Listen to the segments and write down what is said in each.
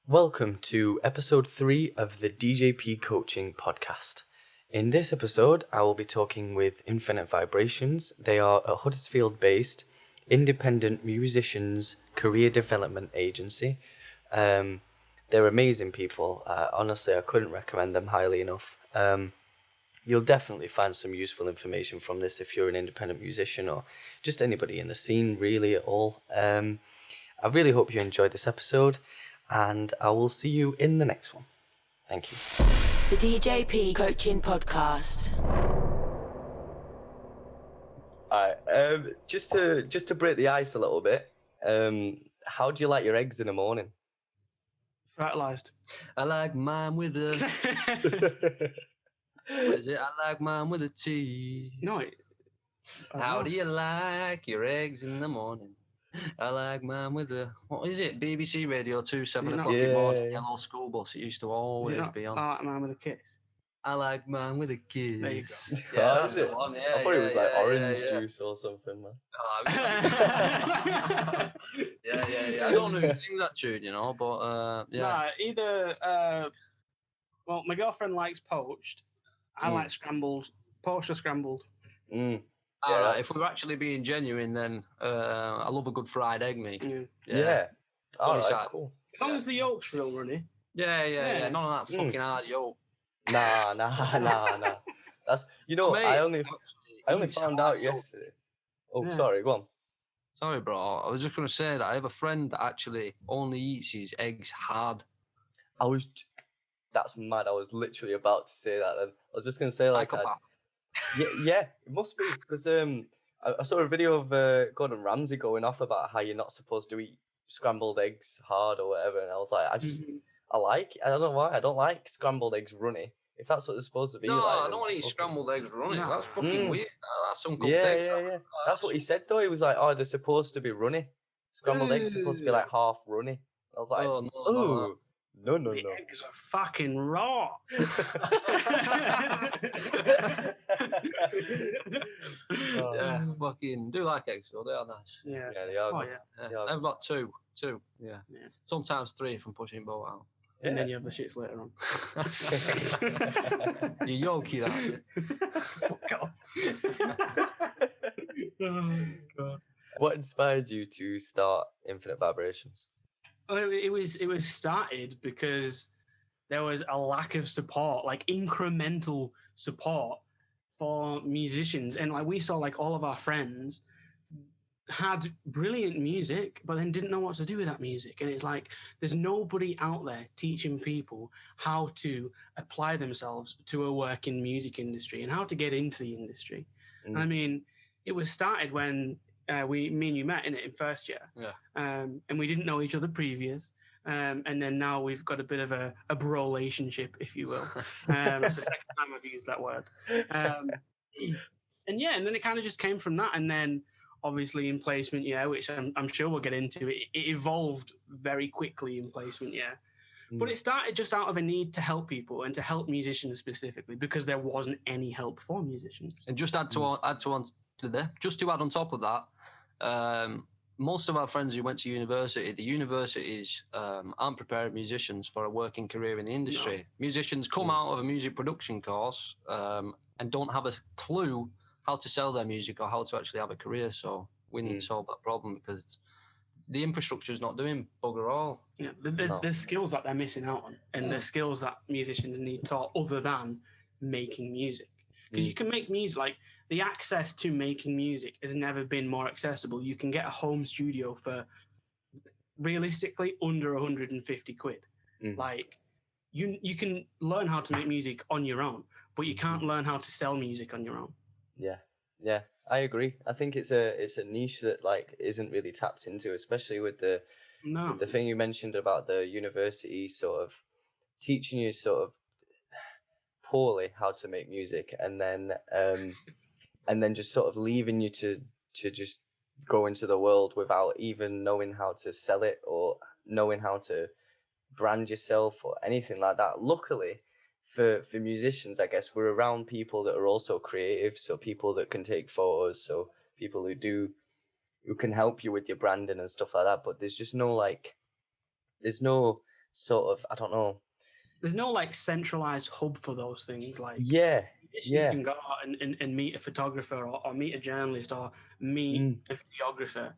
Welcome to episode 3 of the DJP Coaching Podcast. In this episode, I will be talking with InfiniteVibrations. They are a Huddersfield Based independent musicians career development agency. They're amazing people. Honestly, I couldn't recommend them highly enough. You'll definitely find some useful information from this if you're an independent musician or just anybody in the scene really at all. I really hope you enjoyed this episode, and I will see you in the next one. Thank you. The DJP Coaching Podcast. Alright, just to break the ice a little bit, how do you like your eggs in the morning? Fertilised. I like mine with a... What is it? I like mine with a T. No. How do you like your eggs in the morning? I like mine with a... What is it? BBC Radio 2, 7 o'clock in the morning. Yellow school bus. It used to always be on. I like mine with a kiss. I like mine with a kiss. There you go. Yeah, Oh, that's is it? the one. Yeah, I thought it was like orange yeah. juice or something, man. Yeah. I don't know who sings that tune, you know, but yeah. Nah, either... well, my girlfriend likes poached. I like scrambled. Poached or scrambled. All right, if we're actually being genuine, then I love a good fried egg, mate. Yeah. All right, cool. As long as the yolk's real runny. Yeah. None of that fucking hard yolk. Nah. That's Mate, I only found out yesterday. Oh, sorry, go on. Sorry, bro. I was just gonna say that I have a friend that actually only eats his eggs hard. That's mad. I was literally about to say that. Then I was just gonna say yeah, it must be because I saw a video of Gordon Ramsay going off about how you're not supposed to eat scrambled eggs hard or whatever, and I was like, I don't know why I don't like scrambled eggs runny. If that's what they're supposed to be No, like, I don't want to eat scrambled eggs runny. No. That's fucking weird. That's some good Yeah. That's what he said though. He was like, oh, they're supposed to be runny. Scrambled eggs are supposed to be like half runny. I was like, no. The eggs are fucking raw. Yeah, fucking do like eggs though. They are nice. Yeah. Yeah, they are. Oh, good. yeah. I've got two. Yeah. Sometimes 3 if I'm pushing boat out. And then you have the shits later on. You're yolky, that. Fuck off. Oh, God. What inspired you to start Infinite Vibrations? Oh, it was started because there was a lack of support, like incremental support for musicians, and like we saw, like all of our friends had brilliant music, but then didn't know what to do with that music, and it's like there's nobody out there teaching people how to apply themselves to a working music industry and how to get into the industry. And I mean, it was started when me and you met in first year, and we didn't know each other previous, and then now we've got a bit of a bro-relationship, if you will. That's the second time I've used that word. And then it kind of just came from that, and then obviously in placement year, which I'm sure we'll get into, it evolved very quickly in placement year. But it started just out of a need to help people and to help musicians specifically, because there wasn't any help for musicians. And just add to add on top of that, most of our friends who went to university, the universities aren't preparing musicians for a working career in the industry. No. Musicians come out of a music production course and don't have a clue how to sell their music or how to actually have a career. So we need to solve that problem because the infrastructure is not doing bugger all. Yeah, there's skills that they're missing out on, and there's skills that musicians need taught other than making music. Because you can make music, like the access to making music has never been more accessible. You can get a home studio for realistically under 150 quid. Like you can learn how to make music on your own, but you can't learn how to sell music on your own. Yeah, I agree. I think it's a niche that like isn't really tapped into, especially with the thing you mentioned about the university sort of teaching you sort of poorly how to make music, and then just sort of leaving you to just go into the world without even knowing how to sell it or knowing how to brand yourself or anything like that. Luckily for musicians, I guess we're around people that are also creative, so people that can take photos, so people who can help you with your branding and stuff like that. But there's just no sort of, I don't know. There's no like centralized hub for those things. Like You can go out and meet a photographer or meet a journalist or meet a videographer,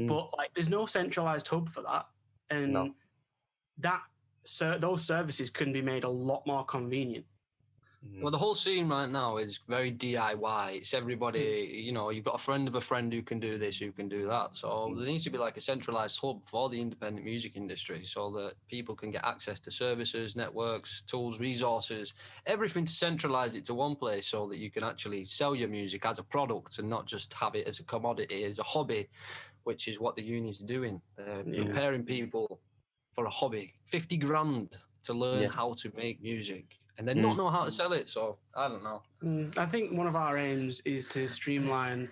but like there's no centralized hub for that, and those services can be made a lot more convenient. Well, the whole scene right now is very DIY. It's everybody, you've got a friend of a friend who can do this, who can do that. So there needs to be like a centralized hub for the independent music industry so that people can get access to services, networks, tools, resources, everything to centralize it to one place so that you can actually sell your music as a product and not just have it as a commodity, as a hobby, which is what the uni's doing. Preparing people for a hobby. 50 grand to learn how to make music. And then not know how to sell it, so I don't know. I think one of our aims is to streamline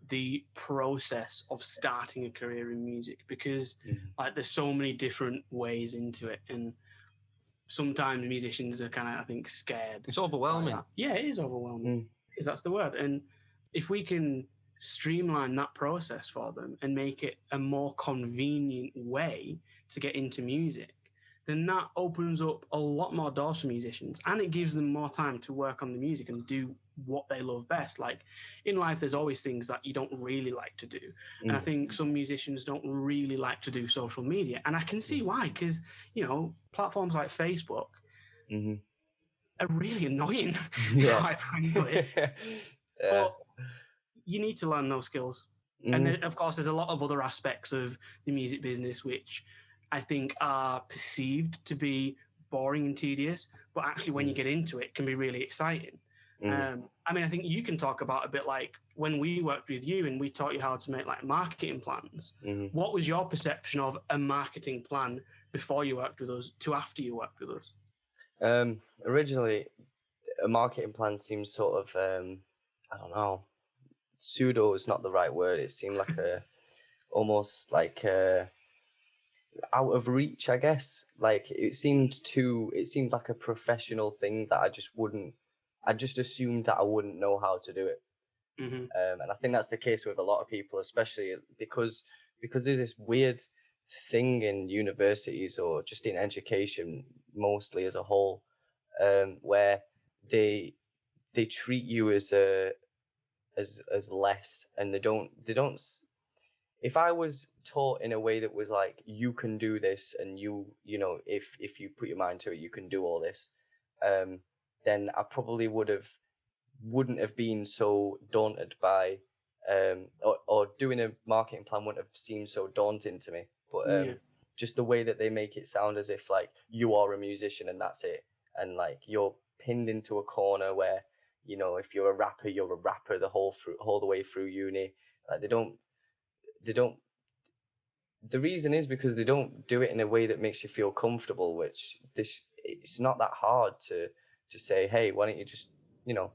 the process of starting a career in music, because like there's so many different ways into it, and sometimes musicians are kind of, I think, scared. It's overwhelming. Yeah, it is overwhelming. That's the word. And if we can streamline that process for them and make it a more convenient way to get into music, then that opens up a lot more doors for musicians, and it gives them more time to work on the music and do what they love best. Like in life, there's always things that you don't really like to do. And I think some musicians don't really like to do social media. And I can see why, because, platforms like Facebook are really annoying, quite frankly. But you need to learn those skills. And then, of course, there's a lot of other aspects of the music business which I think are perceived to be boring and tedious, but actually when you get into it, can be really exciting. I think you can talk about a bit like when we worked with you and we taught you how to make like marketing plans. What was your perception of a marketing plan before you worked with us to after you worked with us? Originally, a marketing plan seemed sort of, I don't know, pseudo is not the right word. It seemed like almost like out of reach, I guess. Like it seemed like a professional thing that I just assumed that I wouldn't know how to do it. And I think that's the case with a lot of people, especially because there's this weird thing in universities or just in education mostly as a whole, where they treat you as less, and they don't if I was taught in a way that was like, you can do this, and if you put your mind to it, you can do all this, then I probably wouldn't have been so daunted by, or doing a marketing plan wouldn't have seemed so daunting to me. But just the way that they make it sound as if like you are a musician and that's it, and like you're pinned into a corner where, if you're a rapper the whole the way through uni. Like the reason is because they don't do it in a way that makes you feel comfortable, which it's not that hard to say, hey, why don't you just,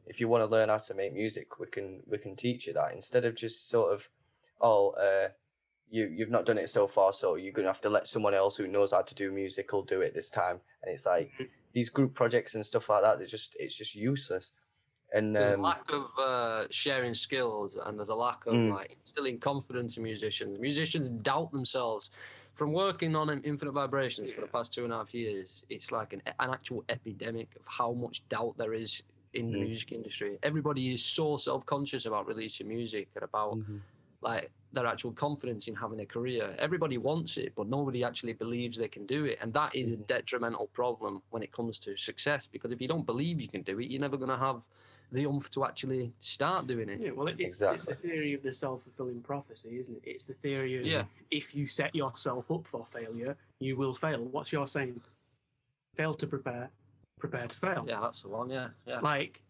if you want to learn how to make music, we can teach you that, instead of just sort of, you've not done it so far, so you're going to have to let someone else who knows how to do music will do it this time. And it's like these group projects and stuff like that, it's just useless. And there's a lack of sharing skills, and there's a lack of like instilling confidence in musicians. Musicians doubt themselves. From working on InfiniteVibrations for the past 2.5 years, it's like an actual epidemic of how much doubt there is in the music industry. Everybody is so self-conscious about releasing music and about like their actual confidence in having a career. Everybody wants it, but nobody actually believes they can do it, and that is a detrimental problem when it comes to success. Because if you don't believe you can do it, you're never going to have the oomph to actually start doing it. Yeah, well, it's the theory of the self-fulfilling prophecy, isn't it? It's the theory of if you set yourself up for failure, you will fail. What's your saying? Fail to prepare, prepare to fail. Yeah, that's the one. Yeah. Like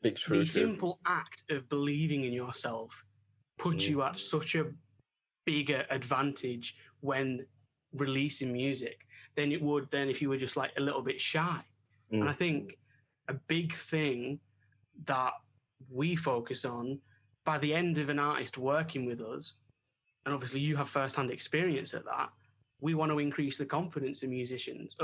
big truth. The simple act of believing in yourself puts you at such a bigger advantage when releasing music than it would then if you were just like a little bit shy. And I think a big thing that we focus on by the end of an artist working with us, and obviously you have first-hand experience at that, we want to increase the confidence of musicians.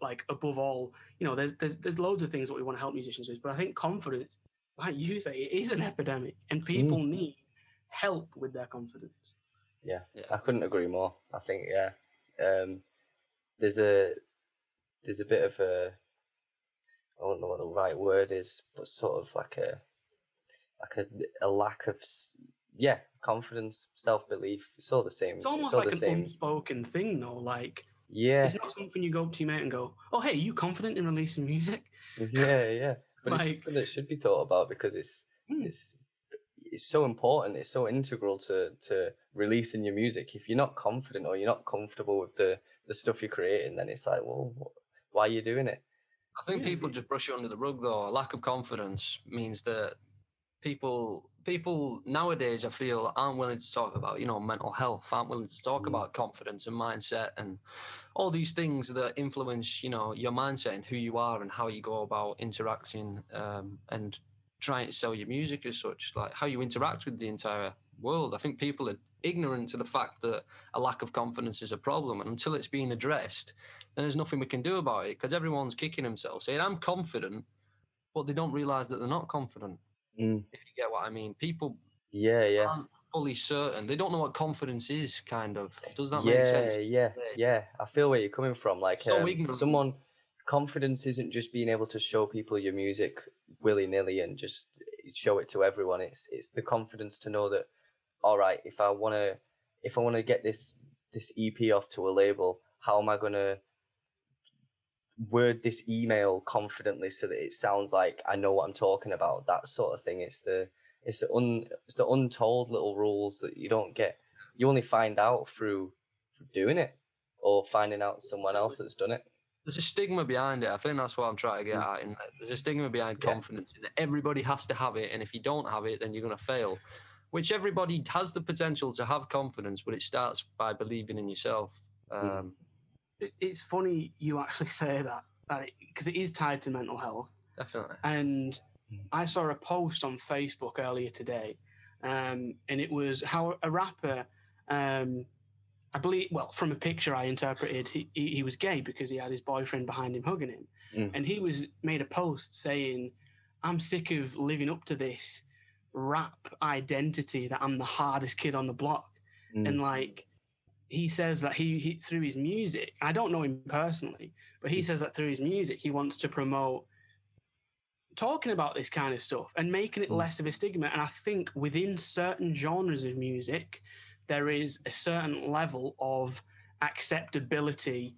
Like above all, there's loads of things that we want to help musicians with, but I think confidence, like you say, it is an epidemic, and people need help with their confidence. Yeah, I couldn't agree more. I think there's a bit of I don't know what the right word is, but sort of like a lack of confidence, self-belief. It's all the same. It's almost all like the an same. unspoken thing, though. Like, Yeah, it's not something you go up to your mate and go, "Oh, hey, you confident in releasing music?" yeah. But Like- it's something that should be thought about because it's so important. It's so integral to releasing your music. If you're not confident or you're not comfortable with the stuff you're creating, then it's like, well, why are you doing it? I think people just brush it under the rug, though. A lack of confidence means that people nowadays, I feel, aren't willing to talk about, mental health, aren't willing to talk about confidence and mindset and all these things that influence, your mindset and who you are and how you go about interacting and trying to sell your music as such, like how you interact with the entire world. I think people are ignorant to the fact that a lack of confidence is a problem, and until it's being addressed, then there's nothing we can do about it, because everyone's kicking themselves saying, I'm confident, but they don't realize that they're not confident. If you get what I mean. People aren't fully certain. They don't know what confidence is, kind of. Does that make sense? Yeah. I feel where you're coming from. Like, So confidence isn't just being able to show people your music willy-nilly and just show it to everyone. It's the confidence to know that, all right, if I want to get this EP off to a label, how am I going to word this email confidently so that it sounds like I know what I'm talking about? That sort of thing. It's the untold little rules that you don't get. You only find out through doing it or finding out someone else that's done it. There's a stigma behind it. I think that's what I'm trying to get at. And there's a stigma behind confidence, and everybody has to have it. And if you don't have it, then you're going to fail. Which everybody has the potential to have confidence, but it starts by believing in yourself. It's funny you actually say that because it is tied to mental health. Definitely. And I saw a post on Facebook earlier today, and it was how a rapper, I believe, well, from a picture I interpreted, he was gay because he had his boyfriend behind him hugging him. And he made a post saying, I'm sick of living up to this rap identity that I'm the hardest kid on the block. And like, he says that he through his music, I don't know him personally, but he says that through his music, he wants to promote talking about this kind of stuff and making it less of a stigma. And I think within certain genres of music, there is a certain level of acceptability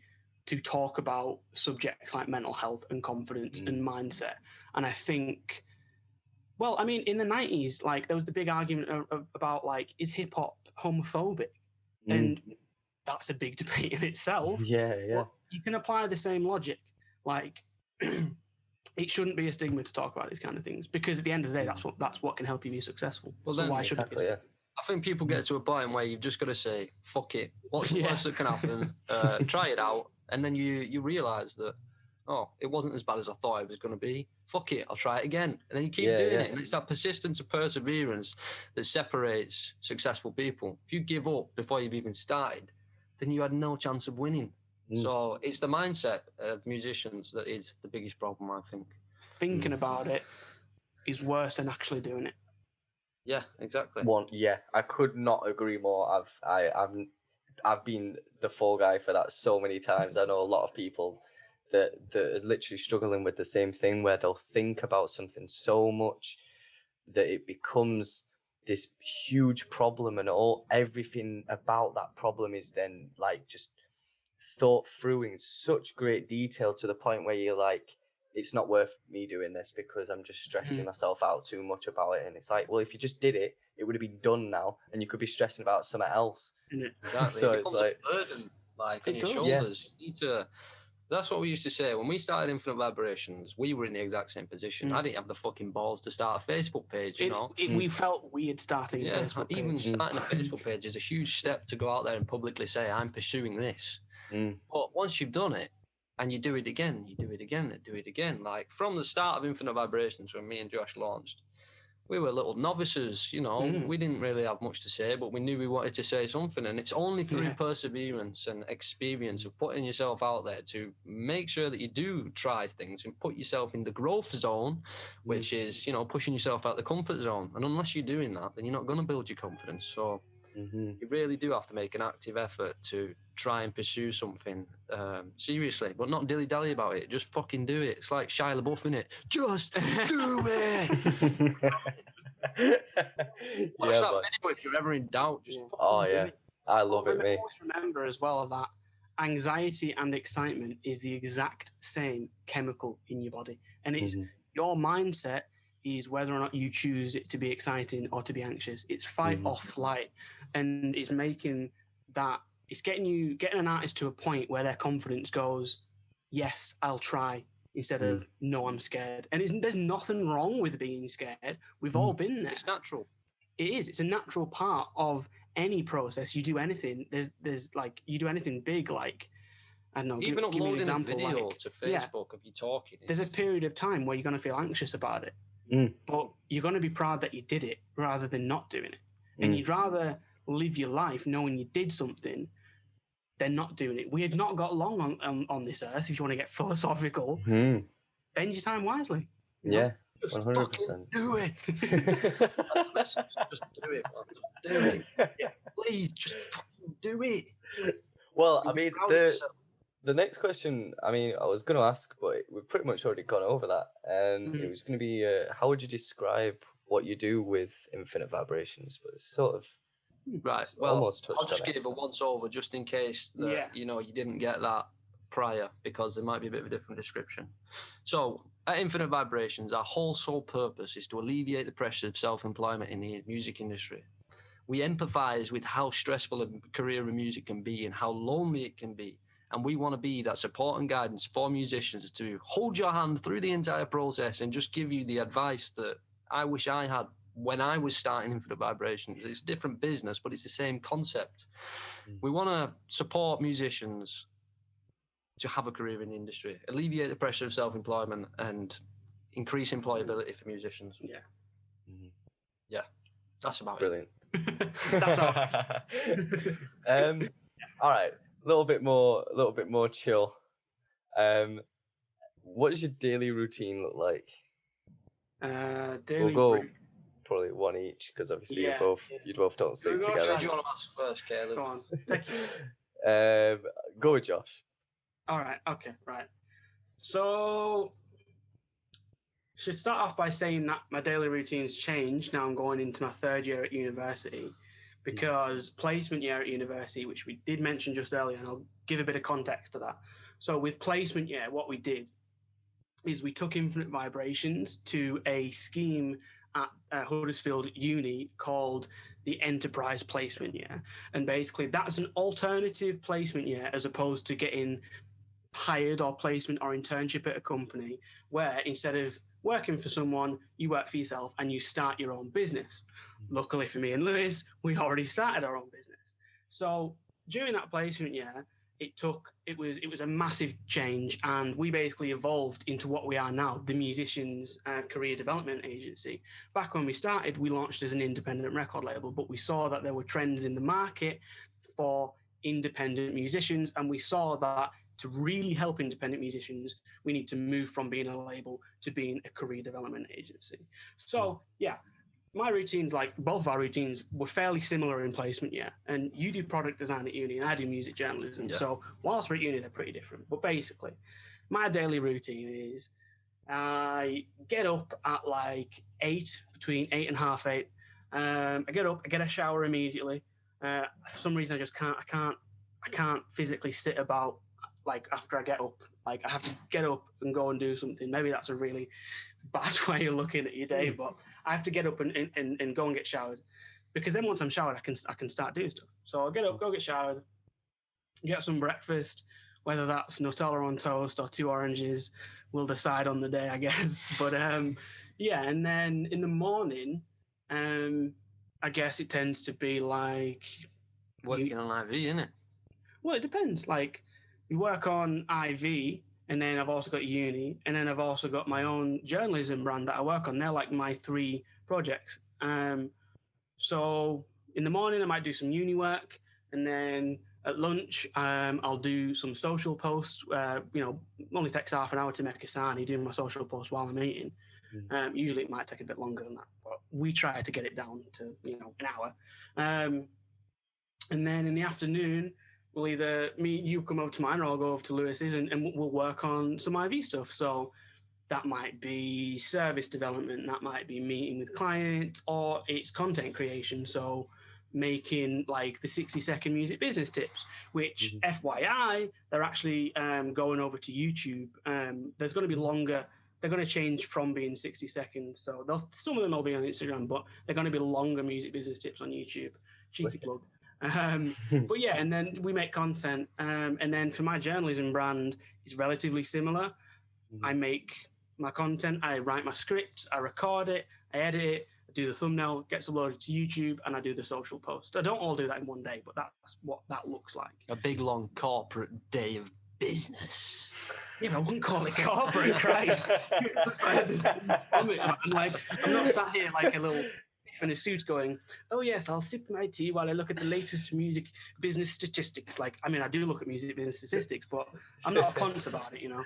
to talk about subjects like mental health and confidence and mindset. And I think, well, I mean, in the 90s, like, there was the big argument about, like, is hip-hop homophobic? And that's a big debate in itself. Yeah. But you can apply the same logic. Like, it shouldn't be a stigma to talk about these kind of things, because at the end of the day, that's what can help you be successful. Well, so then, why should it be a stigma? I think people get to a point where you've just got to say, fuck it. What's the worst that can happen? Try it out. And then you realise that, oh, it wasn't as bad as I thought it was going to be. Fuck it, I'll try it again. And then you keep doing it. And it's that persistence and perseverance that separates successful people. If you give up before you've even started, then you had no chance of winning. So it's the mindset of musicians that is the biggest problem, I think. Thinking about it is worse than actually doing it. Yeah, exactly. I could not agree more. I've been the fall guy for that so many times. I know a lot of people that are literally struggling with the same thing, where they'll think about something so much that it becomes this huge problem, and everything about that problem is then like just thought through in such great detail to the point where you're like, it's not worth me doing this because I'm just stressing myself out too much about it. And it's like, well, if you just did it, it would have been done now, and you could be stressing about something else. Exactly. So it it's becomes like a burden, like on your shoulders. You need to. That's what we used to say when we started Infinite Vibrations. We were in the exact same position. I didn't have the fucking balls to start a Facebook page. We felt weird starting a Facebook page. Even starting a Facebook page is a huge step to go out there and publicly say, I'm pursuing this. But once you've done it, and you do it again, you do it again, and do it again. Like, from the start of Infinite Vibrations, when me and Josh launched, we were little novices, we didn't really have much to say, but we knew we wanted to say something. And it's only through perseverance and experience of putting yourself out there to make sure that you do try things and put yourself in the growth zone, which is, pushing yourself out the comfort zone. And unless you're doing that, then you're not going to build your confidence. So You really do have to make an active effort to try and pursue something seriously, but not dilly-dally about it. Just fucking do it. It's like Shia LaBeouf, innit? Just do it! Watch that video if you're ever in doubt. Just fucking do it. I love it, mate. Always remember as well that anxiety and excitement is the exact same chemical in your body. And it's your mindset is whether or not you choose it to be exciting or to be anxious. It's fight or flight. And it's making that, it's getting an artist to a point where their confidence goes, yes, I'll try, instead of, no, I'm scared. And there's nothing wrong with being scared. We've all been there. It's natural. It is. It's a natural part of any process. You do anything. There's like, you do anything big, like, I don't know. Even uploading a video like, to Facebook of you talking. There's a period of time where you're going to feel anxious about it. But you're going to be proud that you did it rather than not doing it. And you'd rather live your life knowing you did something than not doing it. We had not got long on this earth, if you want to get philosophical. Spend your time wisely. Yeah, just 100%. Do it. Just do it, man. Do it. Yeah. Please, just fucking do it. Well, I mean, the next question, I mean, I was going to ask, but we've pretty much already gone over that. It was going to be, how would you describe what you do with Infinite Vibrations? But it's sort of right. Well, almost touched I'll just give a once over just in case that you didn't get that prior, because there might be a bit of a different description. So at Infinite Vibrations, our whole sole purpose is to alleviate the pressure of self-employment in the music industry. We empathize with how stressful a career in music can be and how lonely it can be. And we want to be that support and guidance for musicians to hold your hand through the entire process and just give you the advice that I wish I had when I was starting Infinite Vibrations. It's a different business, but it's the same concept. We want to support musicians to have a career in the industry, alleviate the pressure of self-employment and increase employability for musicians. Yeah. Yeah, that's about brilliant. That's all. All right. A little bit more chill. What does your daily routine look like? Daily we'll go probably one each, because obviously you both don't sleep together. Do you want to ask first, Caleb? Go on. Go with Josh. All right. Okay. Right. So, should start off by saying that my daily routine's changed. Now I'm going into my third year at university, because placement year at university, which we did mention just earlier, and I'll give a bit of context to that. So with placement year, what we did is we took Infinite Vibrations to a scheme at Huddersfield Uni called the Enterprise Placement Year. And basically that's an alternative placement year as opposed to getting hired or placement or internship at a company, where instead of working for someone, you work for yourself and you start your own business. Luckily for me and Lewis, we already started our own business. So during that placement year, it was a massive change, and we basically evolved into what we are now, the Musicians Career Development Agency. Back when we started, we launched as an independent record label, but we saw that there were trends in the market for independent musicians, and we saw that to really help independent musicians, we need to move from being a label to being a career development agency. So, yeah, my routines, like both of our routines, were fairly similar in placement year. And you do product design at uni and I do music journalism. Yeah. So whilst we're at uni, they're pretty different. But basically, my daily routine is I get up at like 8, between 8 and half 8. I get up, I get a shower immediately. For some reason, I can't physically sit about like after I get up. Like I have to get up and go and do something. Maybe that's a really bad way of looking at your day, but I have to get up and go and get showered, because then once I'm showered, I can start doing stuff. So I'll get up, go get showered, get some breakfast, whether that's Nutella on toast or 2 oranges, we'll decide on the day, I guess. But yeah, and then in the morning, I guess it tends to be like working on IV, innit? Well, it depends. Like we work on IV, and then I've also got uni, and then I've also got my own journalism brand that I work on. They're like my 3 projects. So in the morning, I might do some uni work, and then at lunch, I'll do some social posts. Only takes half an hour to make a sarnie, doing my social posts while I'm eating. Usually it might take a bit longer than that, but we try to get it down to, an hour. And then in the afternoon, we'll either you come over to mine, or I'll go over to Lewis's, and we'll work on some IV stuff. So that might be service development, that might be meeting with clients, or it's content creation. So making like the 60-second music business tips, which FYI, they're actually going over to YouTube. There's going to be longer. They're going to change from being 60 seconds. So some of them will be on Instagram, but they're going to be longer music business tips on YouTube. Cheeky plug. But yeah, and then we make content. And then for my journalism brand, it's relatively similar. I make my content, I write my scripts, I record it, I edit it, I do the thumbnail, gets uploaded to YouTube, and I do the social post. I don't all do that in one day, but that's what that looks like. A big, long corporate day of business. Yeah, but I wouldn't call it corporate, Christ. I'm not sat here like a little in a suit going, oh yes, I'll sip my tea while I look at the latest music business statistics. Like, I mean, I do look at music business statistics, but I'm not a ponce about it, you know.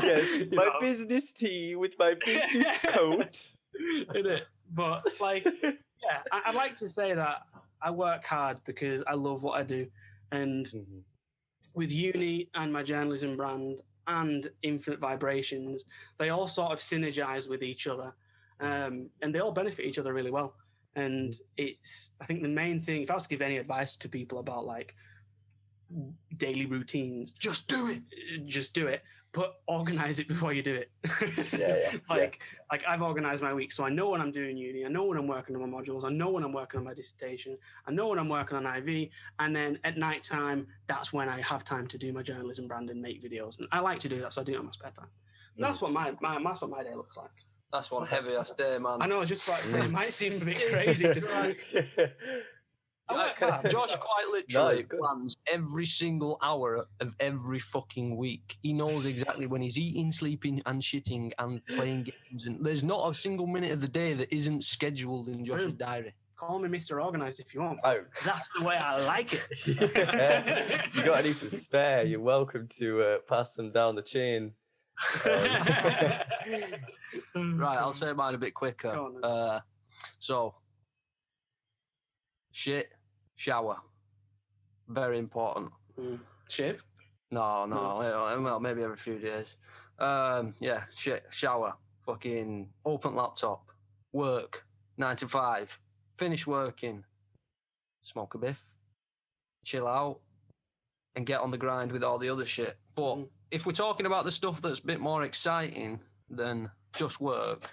Yes, my business tea with my business coat. Isn't it? But like, yeah, I'd like to say that I work hard because I love what I do, and with uni and my journalism brand and InfiniteVibrations, they all sort of synergize with each other. And they all benefit each other really well. And I think the main thing, if I was to give any advice to people about like daily routines, just do it, but organize it before you do it. Like I've organized my week, so I know when I'm doing uni, I know when I'm working on my modules, I know when I'm working on my dissertation, I know when I'm working on IV, and then at night time, that's when I have time to do my journalism brand and make videos. And I like to do that, so I do it on my spare time. That's what my day looks like. That's one heavy ass day, man. I know, I was just about to say, it might seem a bit crazy. Just like, Josh quite literally plans every single hour of every fucking week. He knows exactly when he's eating, sleeping, and shitting and playing games. And there's not a single minute of the day that isn't scheduled in Josh's diary. Call me Mr. Organised if you want. Oh. That's the way I like it. You got any to spare, you're welcome to pass them down the chain. Right, I'll say mine a bit quicker. So, shit, shower, very important. Shave? No, well, maybe every few days. Yeah, shit, shower, fucking open laptop, work, 9 to 5, finish working, smoke a biff, chill out, and get on the grind with all the other shit. But if we're talking about the stuff that's a bit more exciting than just work,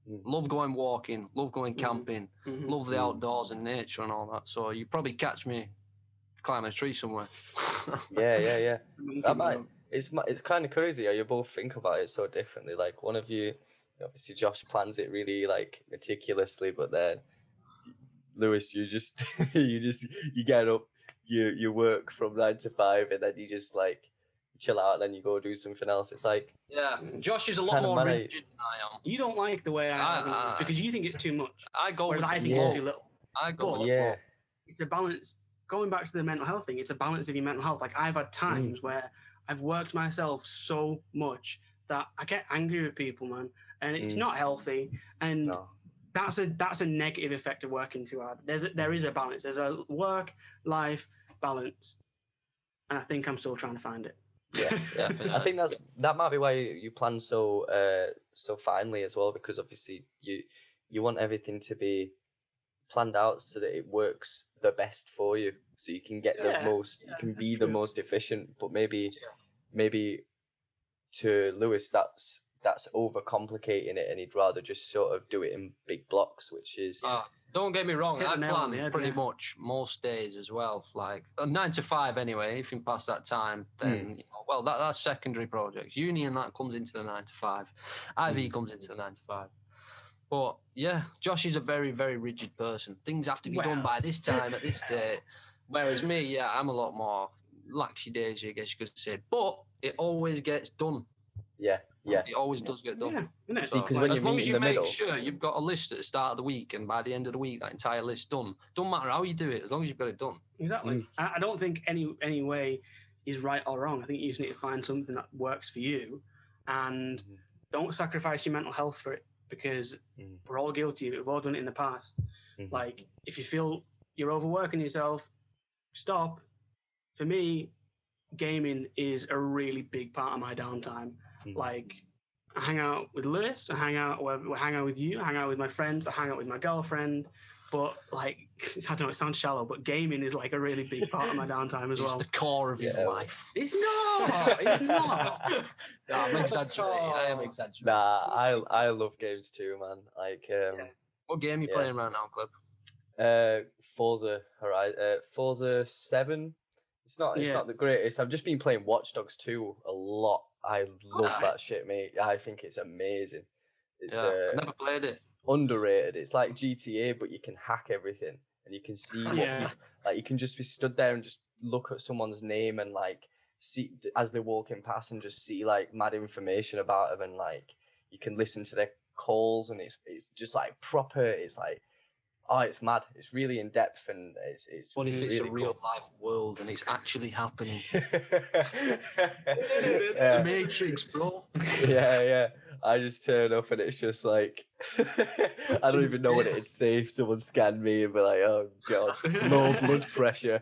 love going walking, love going camping, love the outdoors and nature and all that. So you probably catch me climbing a tree somewhere. Yeah. It's kind of crazy how you both think about it so differently. Like one of you, obviously Josh plans it really like meticulously, but then Lewis, you get up, you work from 9 to 5, and then you just like chill out, and then you go do something else. It's like, yeah, Josh is a lot more rigid than I am. You don't like the way I am because you think it's too much. I think it's too little. Yeah, it's a balance. Going back to the mental health thing, it's a balance of your mental health. Like I've had times where I've worked myself so much that I get angry with people, man, and it's not healthy. And that's a negative effect of working too hard. There is a balance. There's a work-life balance, and I think I'm still trying to find it. Yeah, definitely. I think that might be why you plan so finely as well, because obviously you want everything to be planned out so that it works the best for you, so you can get the most, you can be the most efficient. But maybe to Lewis, that's overcomplicating it, and he'd rather just sort of do it in big blocks, which is. Don't get me wrong, I plan pretty much most days as well. Like 9 to 5 anyway. If you pass that time, then that's secondary projects. Uni and that comes into the 9 to 5. IV comes into the 9 to 5. But yeah, Josh is a very, very rigid person. Things have to be done by this time at this date. Whereas me, I'm a lot more laxy-daisy, I guess you could say. But it always gets done. Yeah. It always does get done. Yeah, so, because as long as you make sure you've got a list at the start of the week, and by the end of the week, that entire list's done. Don't matter how you do it, as long as you've got it done. Exactly. I don't think any way is right or wrong. I think you just need to find something that works for you, and don't sacrifice your mental health for it, because we're all guilty of it. We've all done it in the past. Like, if you feel you're overworking yourself, stop. For me, gaming is a really big part of my downtime. Like, I hang out with Lewis, I hang out with you, I hang out with my friends, I hang out with my girlfriend. But like, I don't know, it sounds shallow, but gaming is like a really big part of my downtime as well. It's the core of his life. It's not. It's not. No, I'm exaggerating. I am exaggerating. Nah, I love games too, man. Like, what game are you playing right now, Clip? Forza 7. It's not the greatest. I've just been playing Watch Dogs 2 a lot. I love that shit, mate. I think it's amazing. It's I've never played it. Underrated. It's like GTA, but you can hack everything, and you can see what you can just be stood there and just look at someone's name and like see as they're walking past and just see like mad information about them, and like you can listen to their calls, and it's just like proper. It's like, oh, it's mad. It's really in depth, and it's what if really it's a real cool. life world and it's actually happening? The Matrix, bro. Yeah. I just turn up and it's just like I don't even know what it'd say if someone scanned me and be like, oh god, low blood pressure.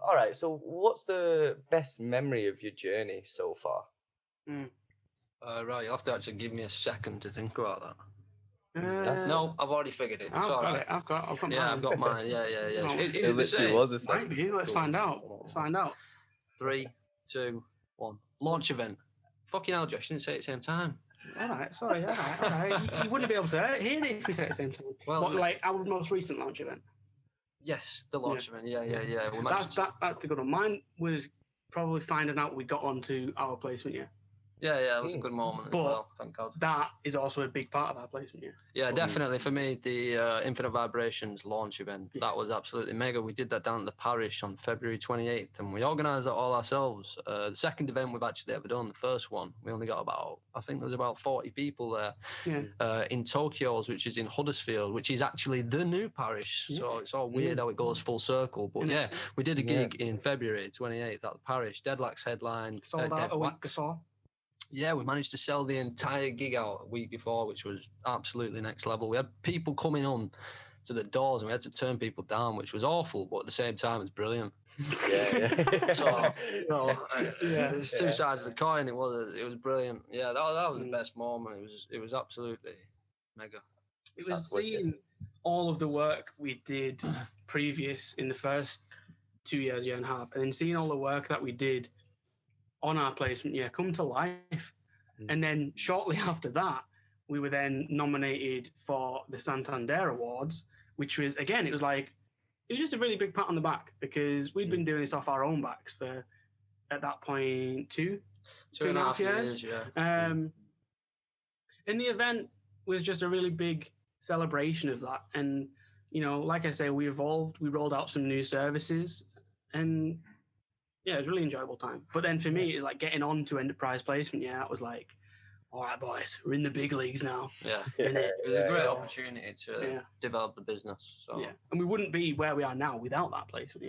All right, so what's the best memory of your journey so far? Right, you'll have to actually give me a second to think about that. No, I've already figured it. I've got mine. I've got mine. Yeah. No, Is it the same? Was a second. Might be. Let's find out. 3, 2, 1. Launch event. Fucking hell, Josh, you didn't say it at the same time. All right, sorry. All right. You wouldn't be able to hear it if we said it at the same time. Well, like our most recent launch event. Yes, the launch event. Yeah. That's a good one. Mine was probably finding out we got onto our placement year. Yeah, it was a good moment as well, thank God. That is also a big part of our placement year. Yeah, definitely. For me, the InfiniteVibrations launch event, that was absolutely mega. We did that down at the parish on February 28th, and we organised that all ourselves. The second event we've actually ever done, the first one, we only got I think there was about 40 people there in Tokyo's, which is in Huddersfield, which is actually the new parish. Yeah. So it's all weird how it goes full circle. But yeah, we did a gig in February 28th at the parish. Deadlack's headline. Sold out a week before. Yeah, we managed to sell the entire gig out a week before, which was absolutely next level. We had people coming on to the doors and we had to turn people down, which was awful, but at the same time, it's brilliant. Yeah. So, there's two sides of the coin. It was brilliant. Yeah, that was the best moment. It was absolutely mega. It was seeing all of the work we did previous in the first 2 years, year and a half, and then seeing all the work that we did on our placement come to life. And then shortly after that, we were then nominated for the Santander Awards, which was, again, it was just a really big pat on the back because we'd been doing this off our own backs for, at that point, two and a half years. And the event was just a really big celebration of that. And, like I say, we evolved, we rolled out some new services, and yeah, it was a really enjoyable time. But then for me, it's like getting on to enterprise placement. Yeah, it was like, all right, boys, we're in the big leagues now. Yeah, it was a great opportunity to develop the business. So. Yeah, and we wouldn't be where we are now without that placement.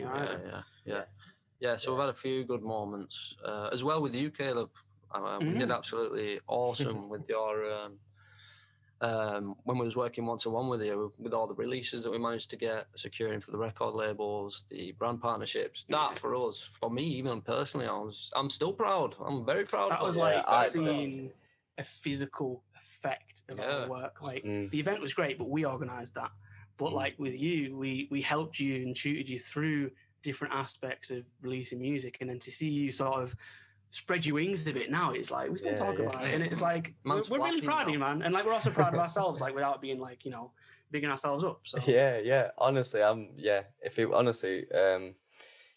Yeah. So we've had a few good moments as well with you, Caleb. We did absolutely awesome with your. When we was working one-to-one with you, with all the releases that we managed to get, securing for the record labels, the brand partnerships, that for us, for me, even personally, I'm still proud. I'm very proud. That was seeing a physical effect of our work. Like the event was great, but we organised that. But like with you, we helped you and tutored you through different aspects of releasing music, and then to see you sort of spread your wings a bit now, it's like we still talk about it, and it's like we're really proud of you, man, and like we're also proud of ourselves, like without being like bigging ourselves up. So honestly,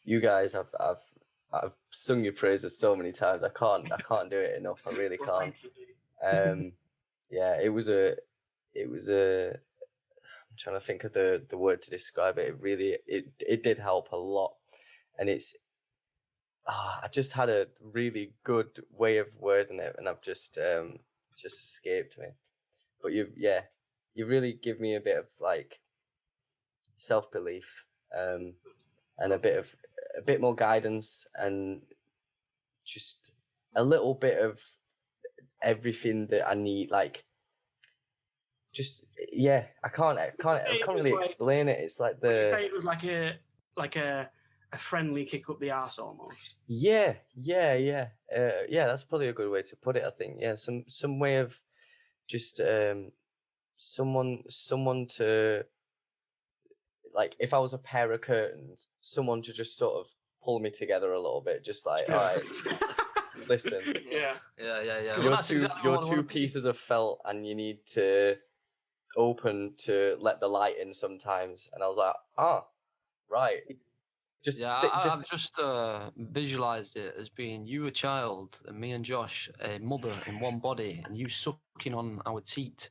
you guys, I've sung your praises so many times. I can't do it enough. I really can't. It was a I'm trying to think of the word to describe it. It really it did help a lot, and I just had a really good way of wording it, and I've just it's just escaped me. But you really give me a bit of like self-belief, and a bit more guidance, and just a little bit of everything that I need. Like just I can't really explain it. It's like Would you say it was like a friendly kick up the arse almost? Yeah. That's probably a good way to put it. I think some way of just someone to, like, if I was a pair of curtains, someone to just sort of pull me together a little bit, just like, all right, listen, Yeah. You're two pieces of felt, and you need to open to let the light in sometimes. And I was like, right. I've just visualized it as being you a child and me and Josh a mother in one body, and you sucking on our teat.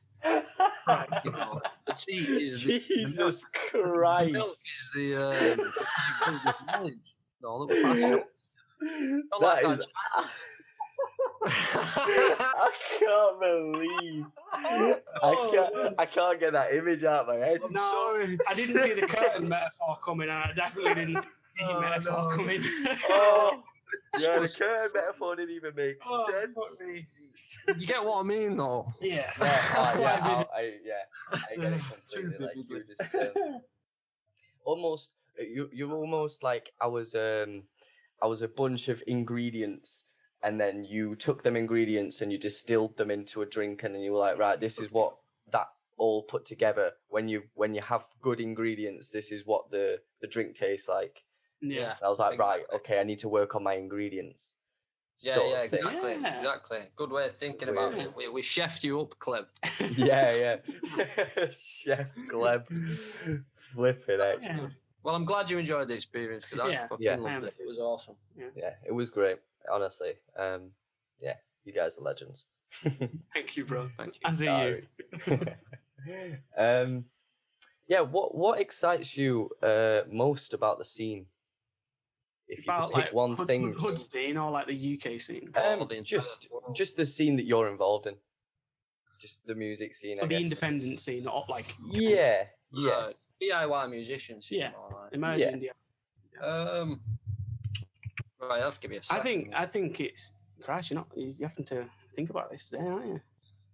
Right. You know, the teat is Jesus Christ. The milk is the knowledge. No, that was passion. That is. I can't believe. I can't get that image out of my head. No, I didn't see the curtain metaphor coming, and I definitely didn't see the team metaphor coming. Yeah, the curtain metaphor didn't even make sense. You get what I mean, though. Yeah. I get it completely. Like, you just almost, you're almost like I was a bunch of ingredients, and then you took them ingredients and you distilled them into a drink, and then you were like, right, this is what that all put together. When you have good ingredients, this is what the drink tastes like. Yeah. And I was like, right, okay, I need to work on my ingredients. Exactly. Good way of thinking about it. We chefed you up, Cleb. Yeah. Chef Gleb. Flipping it. Yeah. Well, I'm glad you enjoyed the experience, because I fucking loved it. It was awesome. Yeah, it was great, honestly. You guys are legends. Thank you, bro. Thank you. As are you. What excites you most about the scene? If you could pick one thing, Hood scene or like the UK scene? Just the scene that you're involved in, just the music scene. Or the independent scene, not like DIY musicians. Yeah, emerging. Right, I'll have to give you a second. I think it's Christ. You're having to think about this today, aren't you?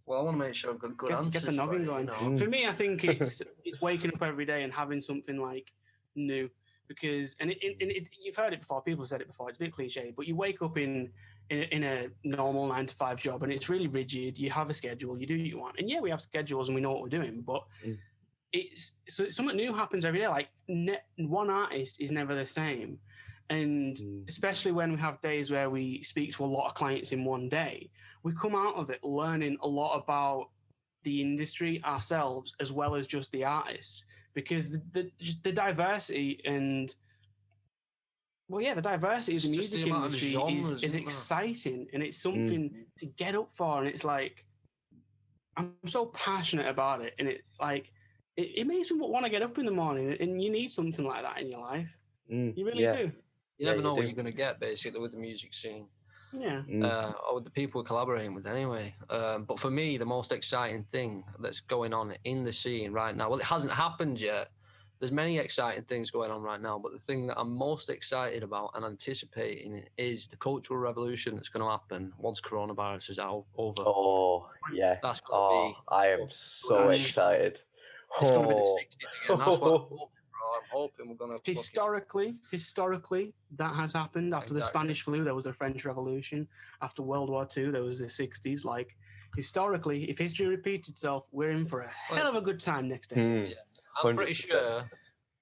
Well, I want to make sure I've got good answers. Get the noggin going. You know? For me, I think it's waking up every day and having something like new. Because you've heard it before. People have said it before. It's a bit cliche, but you wake up in a normal 9-to-5 job, and it's really rigid. You have a schedule. You do what you want, and we have schedules, and we know what we're doing. But it's something new happens every day. Like one artist is never the same, and especially when we have days where we speak to a lot of clients in one day, we come out of it learning a lot about the industry ourselves as well as just the artists. Because the diversity and the diversity of the music industry is exciting, and it's something to get up for. And it's like, I'm so passionate about it, and it makes me want to get up in the morning. And you need something like that in your life. You really do. You never know what you're going to get, basically, with the music scene. Yeah. Or with the people we're collaborating with anyway. But for me, the most exciting thing that's going on in the scene right now, well, it hasn't happened yet. There's many exciting things going on right now, but the thing that I'm most excited about and anticipating is the cultural revolution that's going to happen once coronavirus is over. Oh, yeah. That's going to be... I am so excited. It's going to be the 60s again. That's what I'm hoping. I'm hoping we're going to... Historically, that has happened. After the Spanish flu, there was a French Revolution. After World War II, there was the 60s. Like, historically, if history repeats itself, we're in for a hell of a good time next day. I'm pretty sure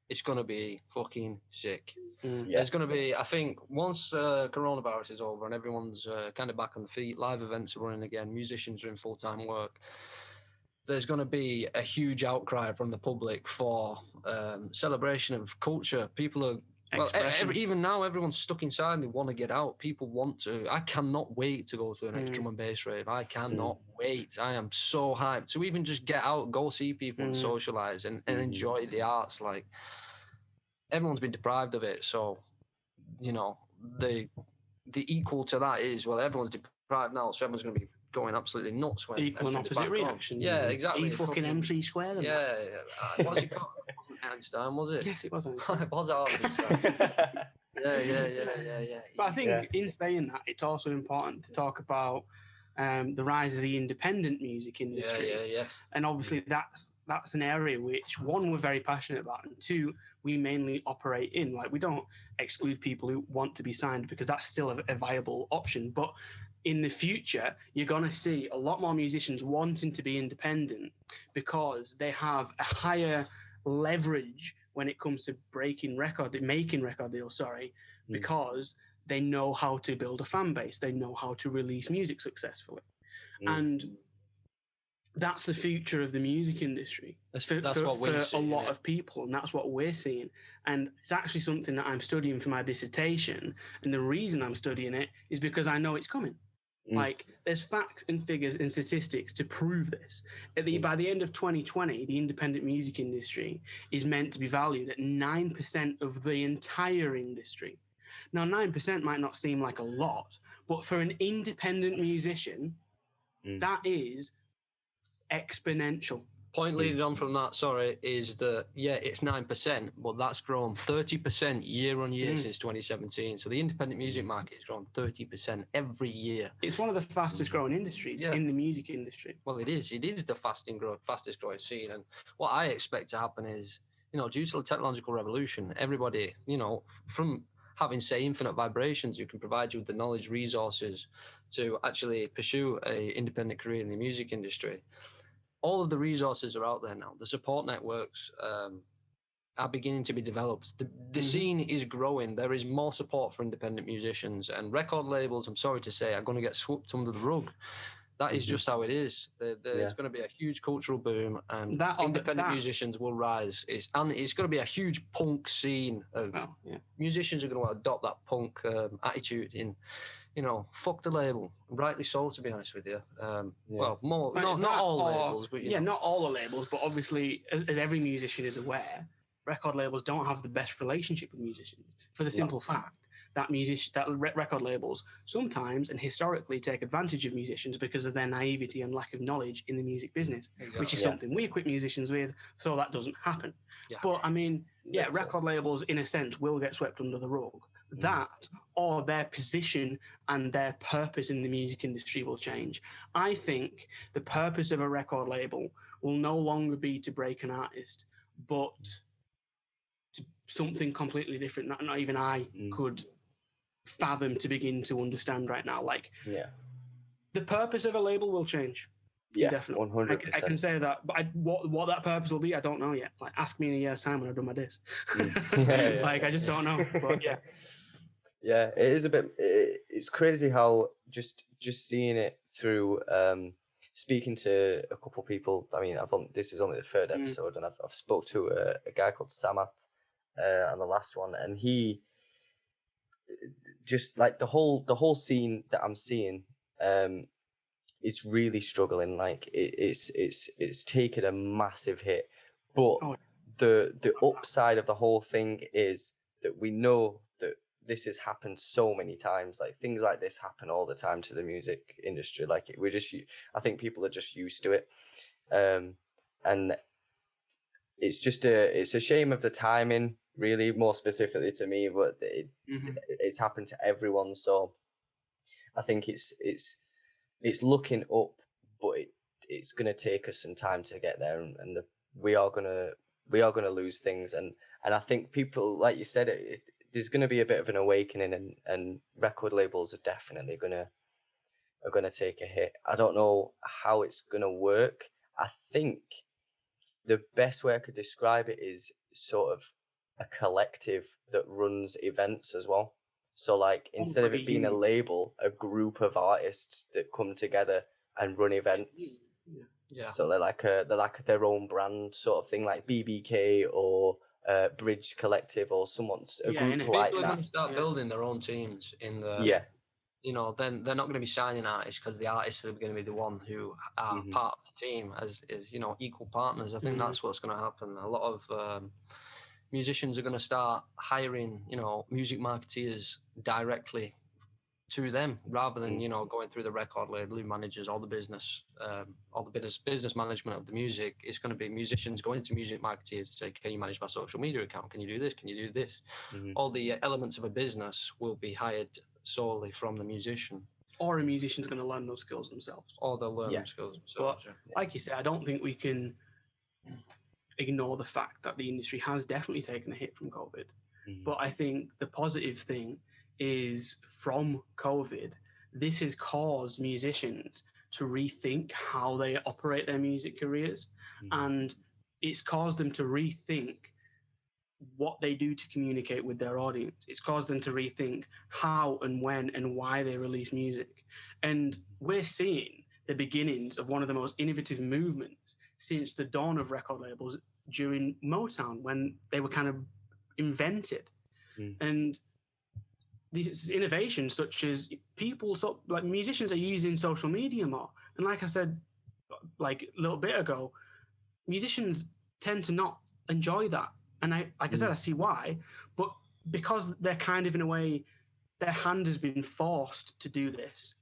it's going to be fucking sick. There's going to be, I think, once coronavirus is over and everyone's kind of back on the feet, live events are running again, musicians are in full-time work, there's going to be a huge outcry from the public for celebration of culture. People are, even now, everyone's stuck inside and they want to get out. People want to. I cannot wait to go to the next drum and bass rave. I cannot wait. I am so hyped to even just get out, go see people and socialise and enjoy the arts. Like, everyone's been deprived of it. So, you know, the equal to that is, well, everyone's deprived now, so everyone's going to be going absolutely nuts. When equal and opposite reaction. Yeah, exactly. Fucking MC squared. Yeah. What's it called? Einstein, was it? Yes, it was Einstein. It was Einstein. Yeah. But I think in saying that, it's also important to talk about the rise of the independent music industry. Yeah. And obviously that's an area which, one, we're very passionate about, and two, we mainly operate in. Like, we don't exclude people who want to be signed, because that's still a viable option. But in the future, you're going to see a lot more musicians wanting to be independent because they have a higher leverage when it comes to making record deals, because they know how to build a fan base. They know how to release music successfully. And that's the future of the music industry for a lot of people, and that's what we're seeing. And it's actually something that I'm studying for my dissertation. And the reason I'm studying it is because I know it's coming. Like, there's facts and figures and statistics to prove this. By the end of 2020, the independent music industry is meant to be valued at 9% of the entire industry. Now, 9% might not seem like a lot, but for an independent musician, that is exponential. Point leading on from that, is that, it's 9%, but that's grown 30% year on year since 2017. So the independent music market has grown 30% every year. It's one of the fastest growing industries in the music industry. Well, it is. It is the fastest growing scene. And what I expect to happen is, due to the technological revolution, everybody, from having, say, InfiniteVibrations, who can provide you with the knowledge, resources to actually pursue an independent career in the music industry. All of the resources are out there now. The support networks are beginning to be developed. The scene is growing. There is more support for independent musicians, and record labels, I'm sorry to say, are going to get swept under the rug. That is just how it is. There's going to be a huge cultural boom, and independent musicians will rise. It's going to be a huge punk scene of musicians are going to adopt that punk attitude in. Fuck the label. Rightly so, to be honest with you. Well, not all labels, but not all the labels, but obviously, as every musician is aware, record labels don't have the best relationship with musicians, for the simple fact that record labels sometimes and historically take advantage of musicians because of their naivety and lack of knowledge in the music business, which is something we equip musicians with, so that doesn't happen. But I mean, record labels, in a sense, will get swept under the rug. That, or their position and their purpose in the music industry will change. I think the purpose of a record label will no longer be to break an artist, but to something completely different that not even I could fathom to begin to understand right now. Like, the purpose of a label will change. Yeah, definitely. 100%. I can say that, but what that purpose will be, I don't know yet. Like, ask me in a year's time when I've done my disc. I just don't know. But yeah, it is a bit. It's crazy how just seeing it through. Speaking to a couple of people. I mean, this is only the third episode, and I've spoke to a guy called Samath on the last one, and he just like the whole scene that I'm seeing. It's really struggling. Like it's taken a massive hit, but the upside of the whole thing is that we know that this has happened so many times. Like, things like this happen all the time to the music industry. Like, I think people are just used to it, and it's a shame of the timing, really, more specifically to me. But it's happened to everyone, so I think it's looking up, but it's going to take us some time to get there, and we are going to lose things, and I think people, like you said, there's going to be a bit of an awakening, and record labels are definitely going to take a hit. I don't know how it's going to work. I think the best way I could describe it is sort of a collective that runs events as well. So, like, instead of it being a label, a group of artists that come together and run events. Yeah. So they're like their own brand sort of thing, like BBK or Bridge Collective or someone's a group like people that. are going to start building their own teams in the. Then they're not going to be signing artists, because the artists are going to be the one who are part of the team as equal partners. I think that's what's going to happen. A lot of musicians are going to start hiring, music marketeers directly to them, rather than, going through the record label who manages all the business, business management of the music. It's going to be musicians going to music marketeers to say, can you manage my social media account? Can you do this? Can you do this? All the elements of a business will be hired solely from the musician. or a musician's going to learn those skills themselves. Or they'll learn them skills themselves. But like you said, I don't think we can ignore the fact that the industry has definitely taken a hit from COVID. But I think the positive thing is from COVID, this has caused musicians to rethink how they operate their music careers. And it's caused them to rethink what they do to communicate with their audience. It's caused them to rethink how and when and why they release music. And we're seeing the beginnings of one of the most innovative movements since the dawn of record labels during Motown, when they were kind of invented. And these innovations, such as musicians are using social media more. And like I said, like a little bit ago, musicians tend to not enjoy that. And I said, I see why, but because they're kind of, in a way, their hand has been forced to do this.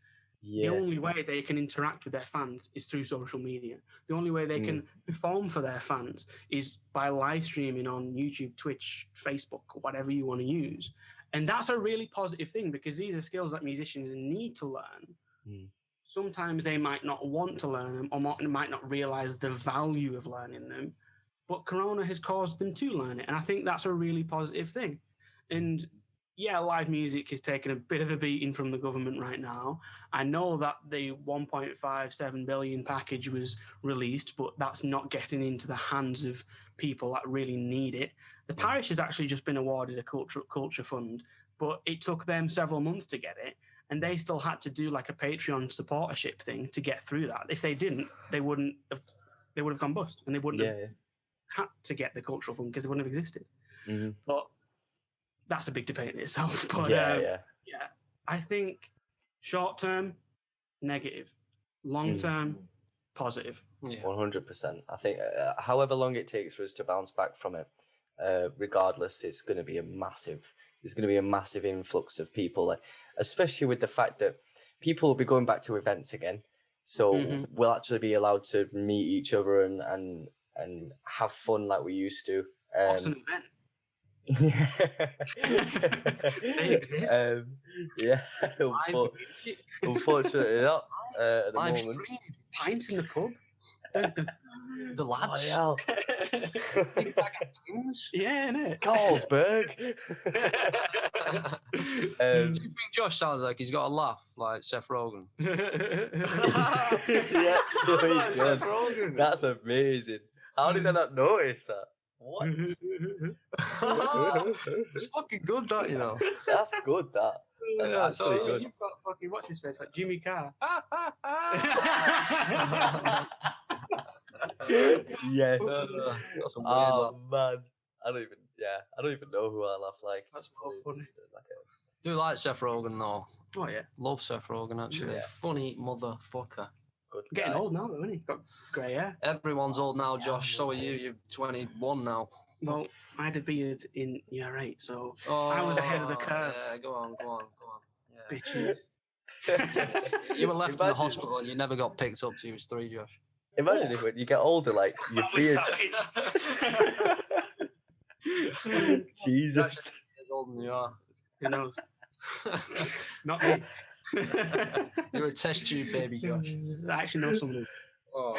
The only way they can interact with their fans is through social media. The only way they can perform for their fans is by live streaming on YouTube, Twitch, Facebook, whatever you want to use. And that's a really positive thing, because these are skills that musicians need to learn. Sometimes they might not want to learn them, or might not realize the value of learning them, but Corona has caused them to learn it. And I think that's a really positive thing. And yeah, live music is taking a bit of a beating from the government right now. I know that the 1.57 billion package was released, but that's not getting into the hands of people that really need it. The parish has actually just been awarded a culture fund, but it took them several months to get it, and they still had to do like a Patreon supportership thing to get through that. If they didn't, they would have gone bust, and they wouldn't have had to get the cultural fund because they wouldn't have existed. But that's a big debate in itself. But I think short term, negative. Long term, positive. 100%. I think however long it takes for us to bounce back from it, regardless, there's going to be a massive influx of people, like, especially with the fact that people will be going back to events again. So we'll actually be allowed to meet each other and have fun like we used to. What's an event? They exist. Unfortunately not at the Live moment. stream, pints in the pub. The lads. Oh, Big bag of tins. Yeah, innit? Carlsberg. Do you think Josh sounds like he's got a laugh like Seth Rogen? He actually does. Seth Rogen. That's amazing. How did I not notice that? What? It's fucking good, that, you know. That's good, that. That's actually good. You've got fucking, what's his face, like Jimmy Carr. Yes. Got some weird Oh man, I don't even know who I laugh like. That's well funny. Just, like Do like Seth Rogen though. Oh yeah, Love Seth Rogen actually. Yeah. Funny motherfucker. good getting guy. old now, though, isn't he? Got grey hair. Everyone's old now, Josh. So are you. You're 21 now. Well, I had a beard in year 8, so I was ahead of the curve. Yeah, go on. Yeah. Bitches. You were left in the Imagine- hospital and you never got picked up till you was 3, Josh. Imagine if when you get older, like your beard. Jesus. As old as you are. Who knows? Not me. You're a test tube baby, Josh. I actually know somebody. Oh,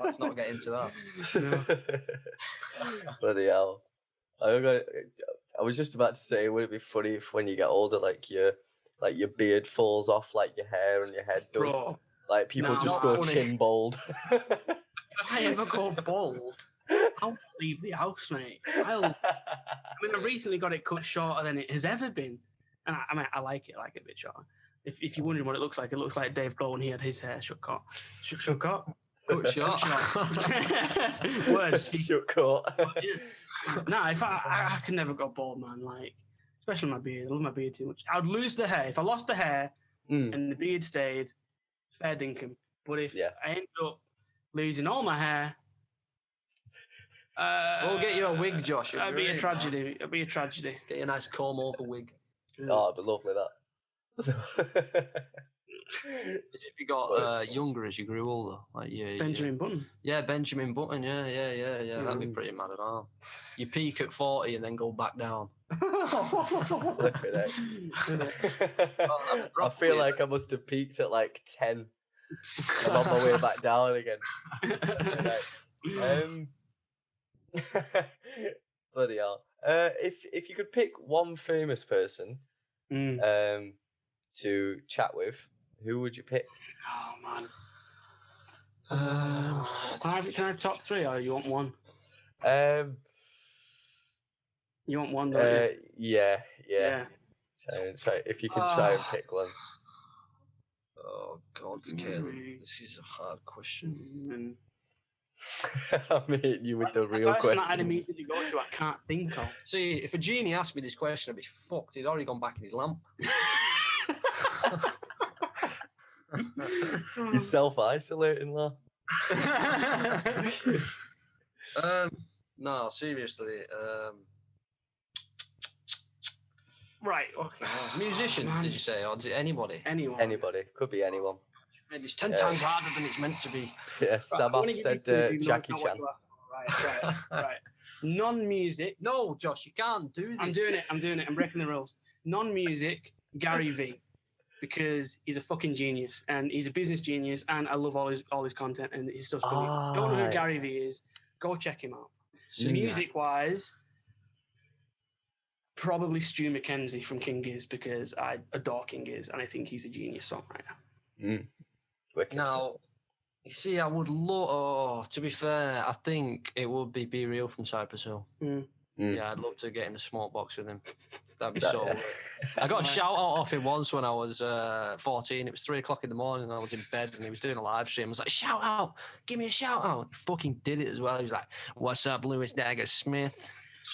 let's not get into that. No. Bloody hell. I was just about to say, would it be funny if when you get older, like your beard falls off like your hair and your head does? Bro, Like people Nah, just not go funny. chin bald. if I ever go bald, I'll leave the house, mate. I recently got it cut shorter than it has ever been. And I like it a bit shorter. If you're wondering what it looks like Dave Grohl when he had his hair shut cut. Shut cut? Cut short. Words. Shut cut. No, if I could never go bald, man. Like, especially my beard. I love my beard too much. I'd lose the hair. If I lost the hair and the beard stayed, fair dinkum. But if I end up losing all my hair, We'll get you a wig, Josh. It'd be a tragedy. It'd be a tragedy. Get you a nice comb over wig. Oh, it'd be lovely that. If you got younger as you grew older, like Benjamin Button. Yeah, Benjamin Button. Yeah. That'd be pretty mad at all. You peak at 40 and then go back down. I feel like I must have peaked at like 10. I'm on my way back down again. Bloody hell. If you could pick one famous person to chat with, who would you pick? Oh man. Can I have top 3 or you want one? You want one, don't you? Yeah. Try if you can try and pick one. Oh God, Caleb, this is a hard question. I'm hitting you with the real question. question. I'd immediately go to, I can't think of. See, if a genie asked me this question, I'd be fucked. He'd already gone back in his lamp. You're self-isolating, lah. No, seriously. Right, okay. Musicians, did you say? Or is it anybody? Anyone. Anybody. Could be anyone. It's 10 times harder than it's meant to be. Yeah, Sabbath said Jackie Chan. Right. Non-music. No, Josh, you can't do this. I'm doing it. I'm breaking the rules. Non-music, Gary V. Because he's a fucking genius and he's a business genius and I love all his content and his stuff's brilliant. Don't know who Gary V is, go check him out. Music-wise, probably Stu McKenzie from King Giz because I adore King Giz and I think he's a genius songwriter. Now, you see, I would love, to be fair, I think it would be Real from Cypress Hill. Yeah, I'd love to get in a smoke box with him. That'd be so good. I got a shout out off him once when I was 14. It was 3 o'clock in the morning and I was in bed and he was doing a live stream. I was like, shout out, give me a shout out. He fucking did it as well. He was like, what's up, Lewis Dagger Smith?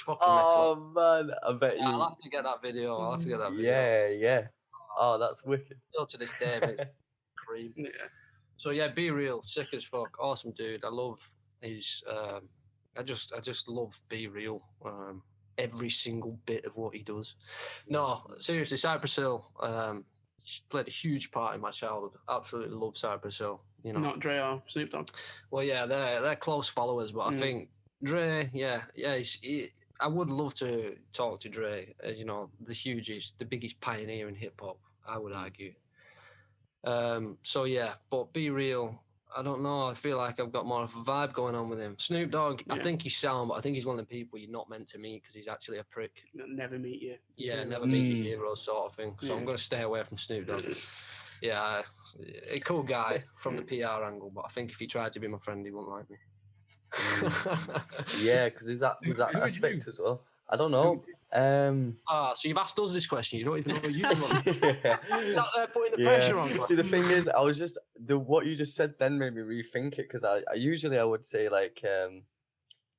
Man, I bet you. I'll have to get that video. Yeah. Oh, that's wicked. Still to this day, mate. Cream. Yeah. So yeah, Be Real, sick as fuck, awesome dude. I love his. I just love Be Real. Every single bit of what he does. No, seriously, Cypress Hill played a huge part in my childhood. Absolutely love Cypress Hill. You know, not Dre or Snoop Dogg. Well, yeah, they're close followers, but I think Dre, I would love to talk to Dre. You know, the biggest pioneer in hip hop, I would argue. So yeah, but Be Real, I don't know. I feel like I've got more of a vibe going on with him. Snoop Dogg, I think he's sound, but I think he's one of the people you're not meant to meet because he's actually a prick. Never meet you. Yeah, never meet your hero sort of thing. So I'm going to stay away from Snoop Dogg. Yeah, a cool guy from the PR angle, but I think if he tried to be my friend, he wouldn't like me. Yeah, because there's that aspect as well. I don't know. So you've asked us this question. You don't even know what you want. Is that there putting the pressure on? See, the thing is, I was just what you just said then made me rethink it because I usually I would say like I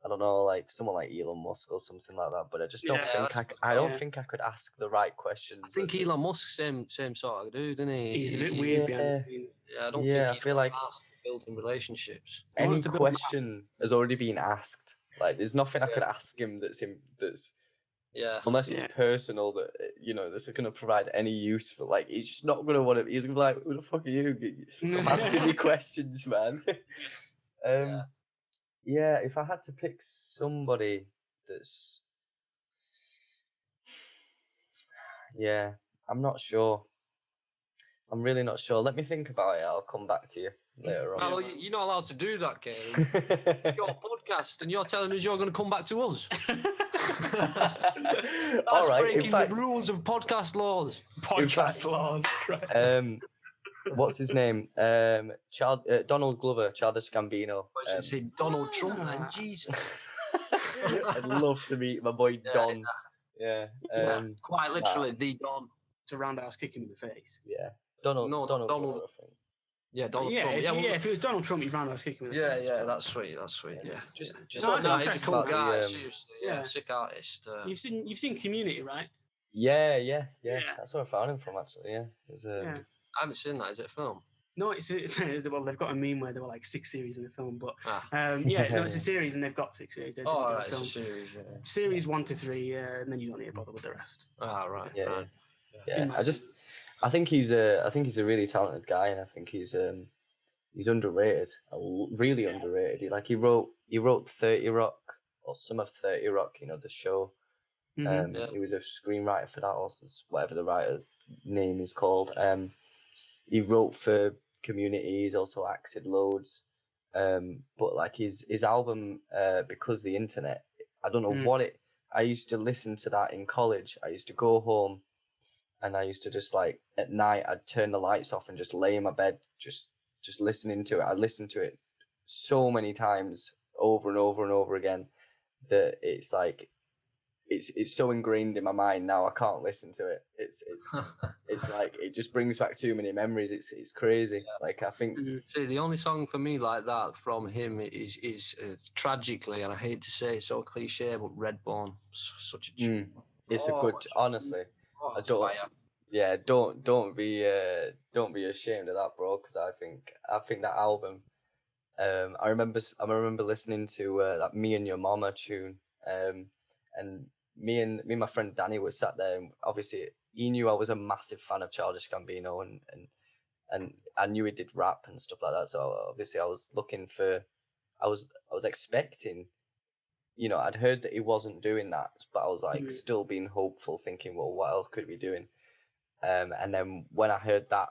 don't know, like someone like Elon Musk or something like that, but I just don't think I don't think I could ask the right questions. I think Elon Musk same sort of dude, isn't he? He's a bit weird behind the scenes. Yeah, I don't think I feel like building relationships. Any question has already been asked. Like, there's nothing I could ask him that's unless it's personal that that's going to provide any use for. Like, he's just not going to want to. He's going to be like, "Who the fuck are you? Stop asking me questions, man." Yeah, if I had to pick somebody that's, I'm not sure. I'm really not sure. Let me think about it. I'll come back to you later on. Well, you're not allowed to do that, Caleb. Your podcast, and you're telling us you're going to come back to us. That's all right, breaking the rules of podcast laws. Laws. What's his name? Donald Glover, Childish Gambino. I should say Donald Trump, man. Jesus. I'd love to meet my boy Don. Yeah. Quite literally, the Don. To roundhouse kick him in the face. Yeah. Donald Glover, I think. Yeah, Donald Trump. If it was Donald Trump, you'd roundhouse kick him in the face. Yeah, that's sweet. Yeah. Just he's a cool guy, seriously. Yeah, sick artist. You've seen Community, right? Yeah. That's where I found him from, actually. Yeah. I haven't seen that. Is it a film? No, it's well, they've got a meme where there were like 6 series in the film, but it's a series and they've got 6 series. Right, it's a series. Yeah. Series 1 to 3, and then you don't need to bother with the rest. Right. Yeah. I think he's a really talented guy, and I think he's underrated, really underrated. He wrote 30 Rock, or some of 30 Rock, the show. He was a screenwriter for that, or whatever the writer name is called. He wrote for Community. He's also acted loads. But like his album, Because the Internet, I don't know what it. I used to listen to that in college. I used to go home, and I used to just like at night I'd turn the lights off and just lay in my bed, just listening to it. I listened to it so many times over and over and over again that it's like it's so ingrained in my mind now. I can't listen to it. It's like it just brings back too many memories. It's crazy. Yeah. Like I think. See, the only song for me like that from him is tragically, and I hate to say it, so cliche, but Redbone, such a tune. It's a good, honestly. I don't. Fire. Yeah, don't be ashamed of that, bro. Because I think that album. I remember listening to that Me and Your Mama tune. And me and my friend Danny was sat there, and obviously he knew I was a massive fan of Childish Gambino, and I knew he did rap and stuff like that. So obviously I was I was expecting, I'd heard that he wasn't doing that, but I was like still being hopeful, thinking, well, what else could he be doing? And then when I heard that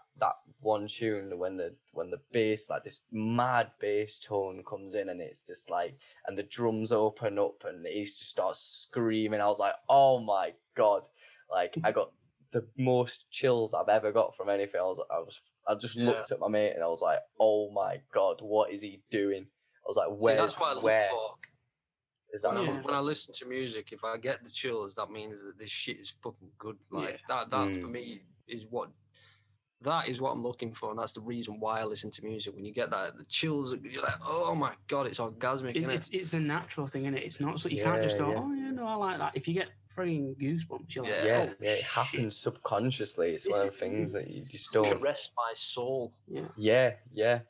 one tune, when the bass, like this mad bass tone comes in, and it's just like, and the drums open up and he just starts screaming, I was like, oh my God, like I got the most chills I've ever got from anything. I just looked at my mate and I was like, oh my God, what is he doing? I was like, where? That's what I look for. Is that when I listen to music, if I get the chills, that means that this shit is fucking good. Like that for me is what I'm looking for, and that's the reason why I listen to music. When you get that, the chills, you're like, oh my God, it's orgasmic. It's a natural thing, isn't it? It's not so you can't just go, oh yeah, no, I like that. If you get freaking goosebumps, you're like, it happens subconsciously. It's one of the things that you just don't. Caress my soul. Yeah. I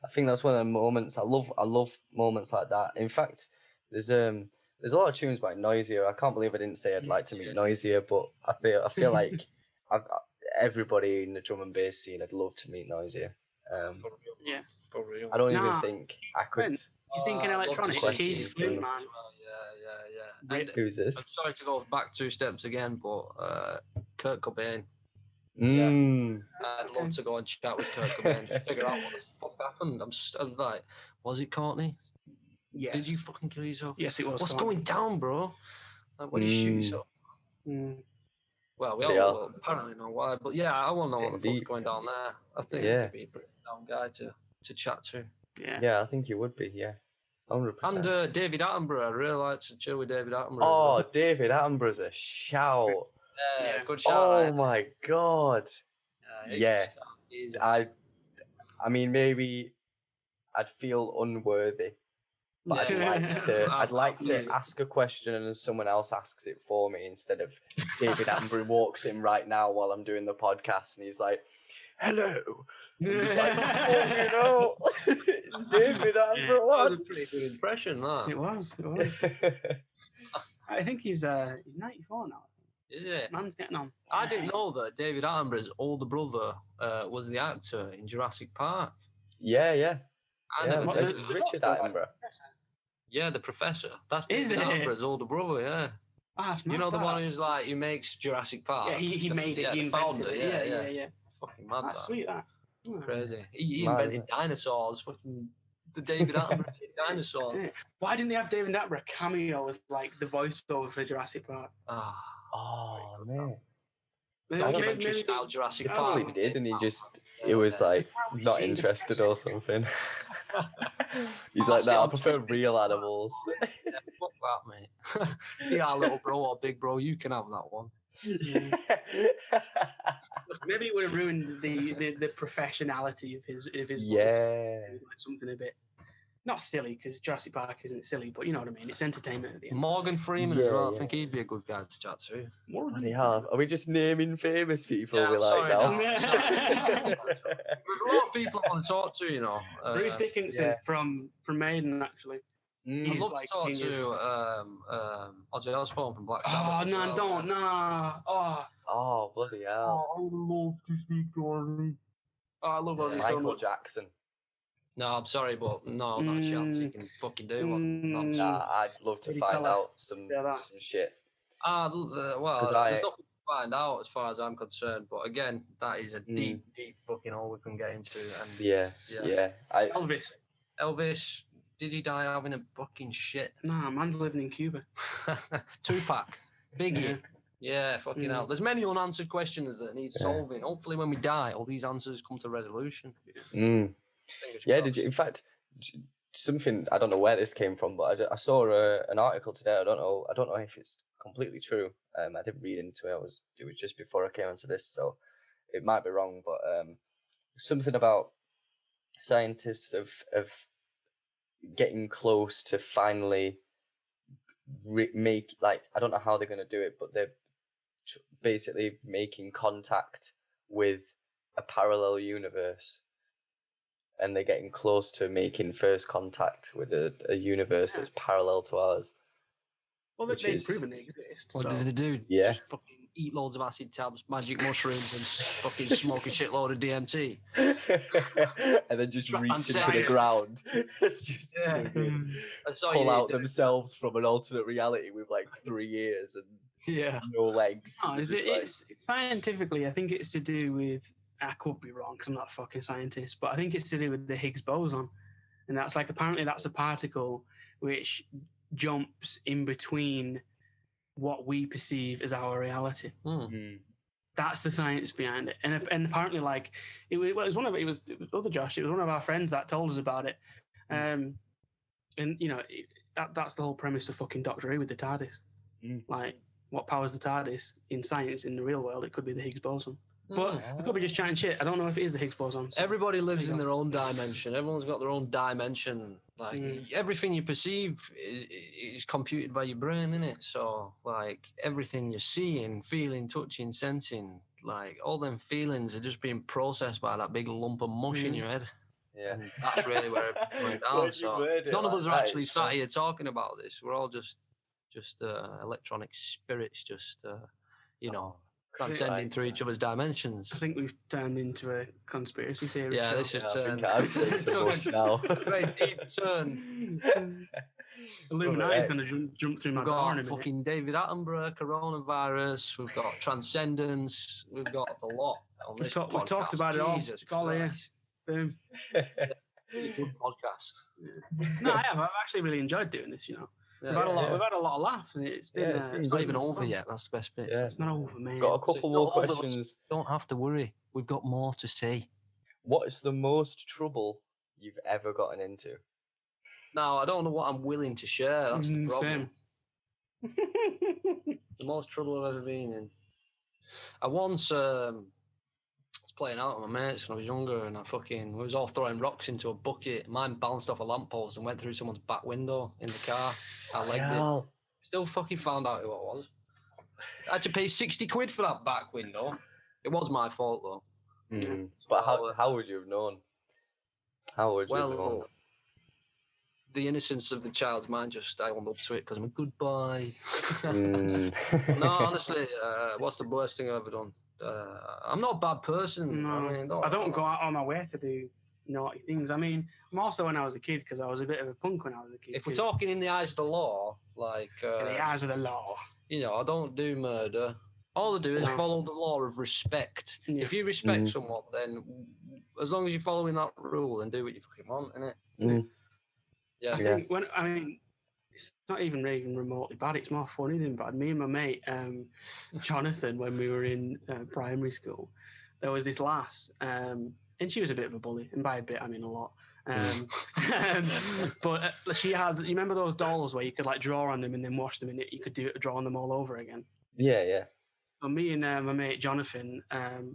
think that's one of the moments I love moments like that. In fact. There's a lot of tunes by Noisier. I can't believe I didn't say I'd like to meet Noisier, but I feel like everybody in the drum and bass scene, I'd love to meet Noisier. For real. I don't even think I could. You think in electronic, he's good, man. Yeah. Who's this? I'm sorry to go back 2 steps again, but Kurt Cobain. I'd love to go and chat with Kurt Cobain to figure out what the fuck happened. I'm like, was it Courtney? Yes. Did you fucking kill yourself? Yes, it was. What's going down, bro? Like, why did you shoot yourself? Well, we all apparently know why, but yeah, I want to know what the fuck's going down there. I think he'd be a pretty down guy to chat to. Yeah, I think he would be. Yeah, 100%. And David Attenborough, I really like to chill with David Attenborough. Oh, David Attenborough's a shout. Yeah, good shout. Oh my God. Yeah. I mean, maybe I'd feel unworthy. But I'd like to ask a question and someone else asks it for me instead of David Attenborough walks in right now while I'm doing the podcast and he's like, hello. He's like, it's David Attenborough. That was a pretty good impression, that. It was. I think he's 94 now. Is it? Man's getting on. I didn't know that David Attenborough's older brother was the actor in Jurassic Park. Yeah. Richard Attenborough. Yeah, the professor. That's David Attenborough's older brother, yeah. You know the one who's like, who makes Jurassic Park? Yeah, he made it. He invented it. Yeah. Fucking mad. That's sweet, that. Crazy. He invented dinosaurs. Fucking the David Attenborough dinosaurs. Yeah. Why didn't they have David Attenborough cameo as like the voiceover for Jurassic Park? Oh man. Documentary style Jurassic Park. Probably did, and he was like not interested or something. He's like, no, I prefer real animals. Yeah, fuck that, mate. Yeah, little bro or big bro, you can have that one. Maybe it would have ruined the professionality of his voice. Like something a bit not silly, because Jurassic Park isn't silly, but you know what I mean. It's entertainment at the end. Morgan Freeman as well. I think he'd be a good guy to chat to. Are we just naming famous people we like now? There's a lot of people I want to talk to, you know. Bruce Dickinson from Maiden, actually. I'd love to talk to Ozzy Osbourne from Black Sabbath. Oh, no, don't. Nah. Oh, bloody hell. I would love to speak to Ozzy. Oh, I love Ozzy so Michael much. Jackson. No, I'm sorry, but no, not a chance. You can fucking do one. Nah, I'd love to find out some shit. Well, there's nothing to find out as far as I'm concerned. But again, that is a deep fucking hole we can get into. And Elvis, did he die having a fucking shit? Nah, man's living in Cuba. Tupac, Biggie. Yeah, fucking hell. There's many unanswered questions that need solving. Hopefully, when we die, all these answers come to resolution. Yeah, in fact, something, I don't know where this came from, but I saw an article today. I don't know if it's completely true. I didn't read into it. It was just before I came onto this, so it might be wrong. But something about scientists of getting close to finally make, like, I don't know how they're going to do it, but they're basically making contact with a parallel universe. And they're getting close to making first contact with a universe that's parallel to ours. Well, they've proven they exist. What did they do? Yeah. Just fucking eat loads of acid tabs, magic mushrooms, and fucking smoke a shitload of DMT. And then just reach into the ground. Just pull out themselves from an alternate reality with like 3 years and no legs. No, it's scientifically, I think it's to do with, I could be wrong because I'm not a fucking scientist, but I think it's to do with the Higgs boson. And that's like, apparently that's a particle which jumps in between what we perceive as our reality. That's the science behind it. And apparently, like, it was other Josh, it was one of our friends that told us about it. And you know, that's the whole premise of fucking Doctor Who with the TARDIS. Like, what powers the TARDIS in science, in the real world? It could be the Higgs boson. But I could be just chatting shit. I don't know if it is the Higgs boson. So everybody lives in their own dimension. Everyone's got their own dimension. Like, everything you perceive is computed by your brain, innit? So, like, everything you're seeing, feeling, touching, sensing, like, all them feelings are just being processed by that big lump of mush in your head. Yeah. And that's really where it went down. So none of us are actually sat here talking about this. We're all just electronic spirits, just, transcending through each other's dimensions. I think we've turned into a conspiracy theory. Yeah, this has turned. I've turned to mush now. Very deep turn. Illuminati's going to jump through my car in a minute. Fucking David Attenborough, coronavirus. We've got transcendence. We've got the lot on this podcast. We've talked about it all. It's all here. Boom. Good podcast. No, I have. I've actually really enjoyed doing this. You know. We've had a lot of laughs, and it's not even over yet. That's the best bit. Yeah. It's not over, man. Got a couple more questions. Don't have to worry. We've got more to say. What is the most trouble you've ever gotten into? Now, I don't know what I'm willing to share. That's the problem. Same. The most trouble I've ever been in. I once was playing out with my mates when I was younger, and we was all throwing rocks into a bucket. Mine bounced off a lamppost and went through someone's back window in the car. I legged it. Still fucking found out who it was. I had to pay 60 quid for that back window. It was my fault though. But how would you have known? How would you have known? The innocence of the child's mind, I owned up to it because I'm a good boy. No, honestly, what's the worst thing I've ever done? I'm not a bad person. No, I don't go out on my way to do naughty things. I mean, more so when I was a kid, because I was a bit of a punk when I was a kid. If we're talking in the eyes of the law, like... in the eyes of the law. You know, I don't do murder. All I do is follow the law of respect. Yeah. If you respect someone, then as long as you're following that rule, then do what you fucking want, innit? Yeah. I think it's not even really remotely bad. It's more funny than bad. Me and my mate, Jonathan, when we were in primary school, there was this lass, and she was a bit of a bully. And by a bit, I mean a lot. But she had, you remember those dolls where you could like draw on them and then wash them, and you could draw on them all over again? Yeah. So me and my mate Jonathan,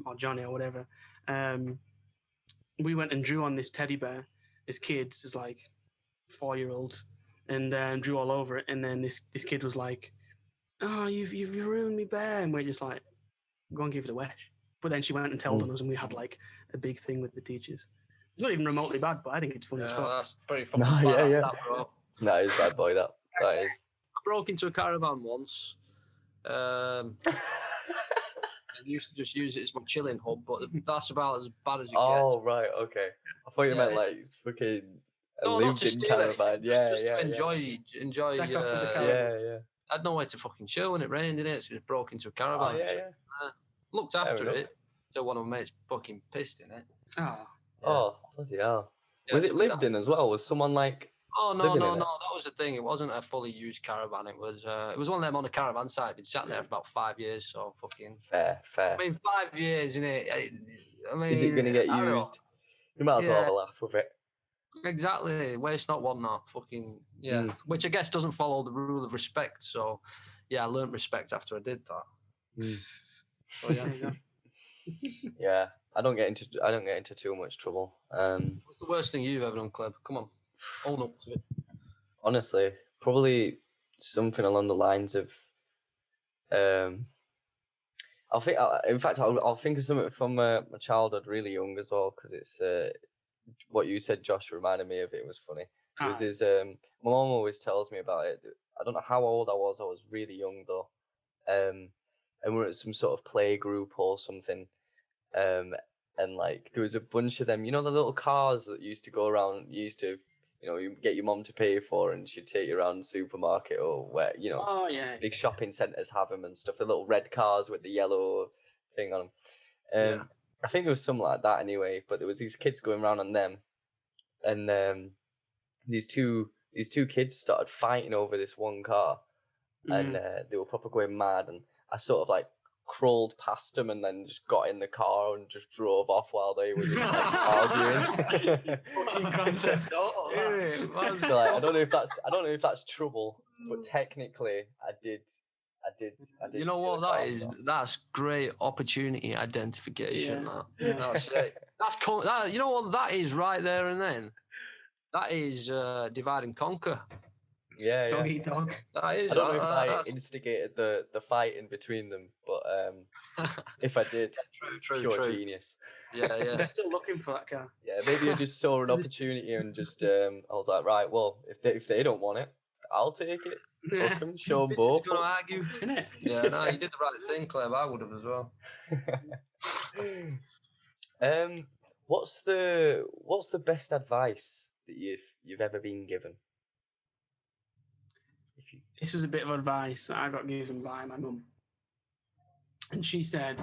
or Johnny or whatever, we went and drew on this teddy bear as kids, as like 4-year-olds, and drew all over it. And then this kid was like, "Oh, you've ruined me bear," and we're just like, "Go and give it a wash." But then she went and told on us, and we had like a big thing with the teachers. It's not even remotely bad, but I think it's funny as fuck. That's pretty fucking bad. Yeah. That, bro. That is bad boy. That is. I broke into a caravan once. I used to just use it as my chilling hub, but that's about as bad as it gets. Oh right, okay. I thought you meant like fucking a lived in caravan. Just to enjoy. Check off with the caravan. Yeah. I had nowhere to fucking chill when it rained, innit? So we broke into a caravan. Oh, yeah. Looked after it. So one of my mates fucking pissed in it. Oh, bloody hell. Was it lived in as well? Was someone like... Oh, no. That was the thing. It wasn't a fully used caravan. It was one of them on a caravan site. Been sat there for about 5 years, so fucking... Fair. I mean, 5 years, innit? I mean... Is it going to get used? You might as well have a laugh with it. Exactly. Waste not, want not. Fucking, Which I guess doesn't follow the rule of respect, so... Yeah, I learned respect after I did that. So, yeah, I don't get into too much trouble. What's the worst thing you've ever done, Cleb? Come on, own up to it. Honestly, probably something along the lines of, I'll think of something from my childhood, really young as well, because it's what you said, Josh, reminded me of it. It was funny. It was my mom always tells me about it. I don't know how old I was. I was really young though. And we were at some sort of play group or something. And like there was a bunch of them, the little cars that used to go around. You get your mom to pay for, and she'd take you around the supermarket or where big shopping centres have them and stuff. The little red cars with the yellow thing on them. I think it was something like that anyway. But there was these kids going around on them, and these two kids started fighting over this one car, and they were proper going mad. And I sort of like crawled past them and then just got in the car and just drove off while they were just like arguing. So like, I don't know if that's trouble, but technically I did. You know what that is? That's great opportunity identification. That's it. You know what that is right there and then. That is divide and conquer. Yeah, dog eat dog. That is. I don't know if I instigated the fight in between them, but if I did, pure genius. Yeah. They're still looking for that car. Yeah, maybe I just saw an opportunity and just I was like, right, well, if they don't want it, I'll take it. Fuck them, show them both. You're gonna argue, innit? Yeah, no, you did the right thing, Clem. I would have as well. What's the best advice that you've ever been given? This was a bit of advice that I got given by my mum. And she said,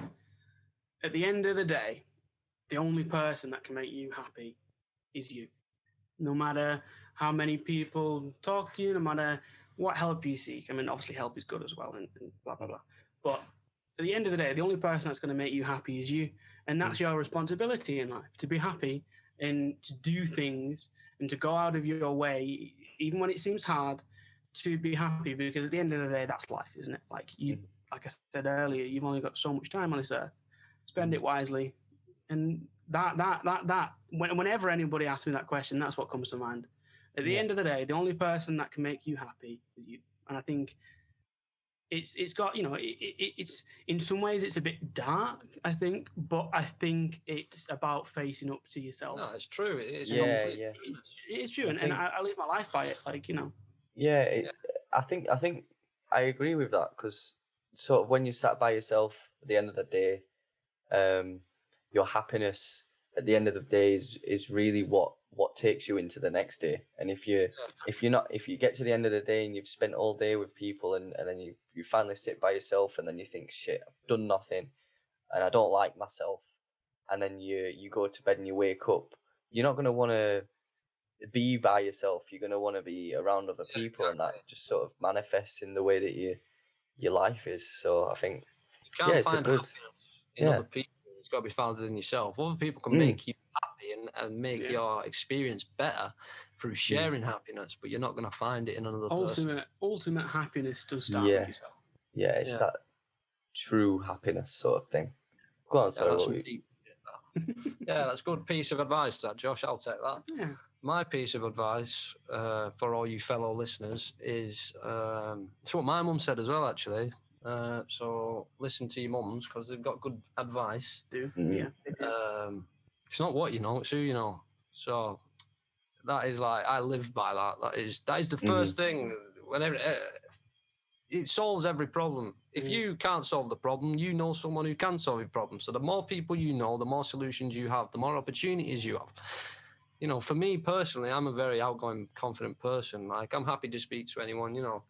at the end of the day, the only person that can make you happy is you. No matter how many people talk to you, no matter what help you seek. I mean, obviously help is good as well and blah, blah, blah. But at the end of the day, the only person that's going to make you happy is you. And that's your responsibility in life, to be happy and to do things and to go out of your way, even when it seems hard, to be happy, because at the end of the day, that's life, isn't it? Like like I said earlier, you've only got so much time on this earth. Spend it wisely, and whenever anybody asks me that question, that's what comes to mind. At the end of the day, the only person that can make you happy is you. And I think it's got, it's in some ways it's a bit dark, I think, but I think it's about facing up to yourself. No, it's true. It is. It's true, and I live my life by it. Like, I think I agree with that, because sort of when you sat by yourself at the end of the day, your happiness at the end of the day is really what takes you into the next day. And if you get to the end of the day and you've spent all day with people and then you finally sit by yourself and then you think, shit, I've done nothing and I don't like myself, and then you go to bed and you wake up, you're not going to want to be by yourself. You're going to want to be around other people, and that just sort of manifests in the way that your life is. So I think it's a good in other people. It's got to be founded in yourself. Other people can make you happy and make your experience better through sharing happiness, but you're not going to find it in another person. Ultimate happiness does start with yourself. Yeah, it's that true happiness sort of thing. Go on, sorry. That's a good piece of advice, that, Josh. I'll take that. Yeah. My piece of advice for all you fellow listeners is it's what my mum said as well, actually. So listen to your mums, because they've got good advice. Yeah. It's not what you know, it's who you know. So That is like, I live by that. That is the first thing. Whenever it solves every problem. If you can't solve the problem, you know someone who can solve your problem. So the more people you know, the more solutions you have, the more opportunities you have. You know, for me personally, I'm a very outgoing, confident person. Like, I'm happy to speak to anyone, you know.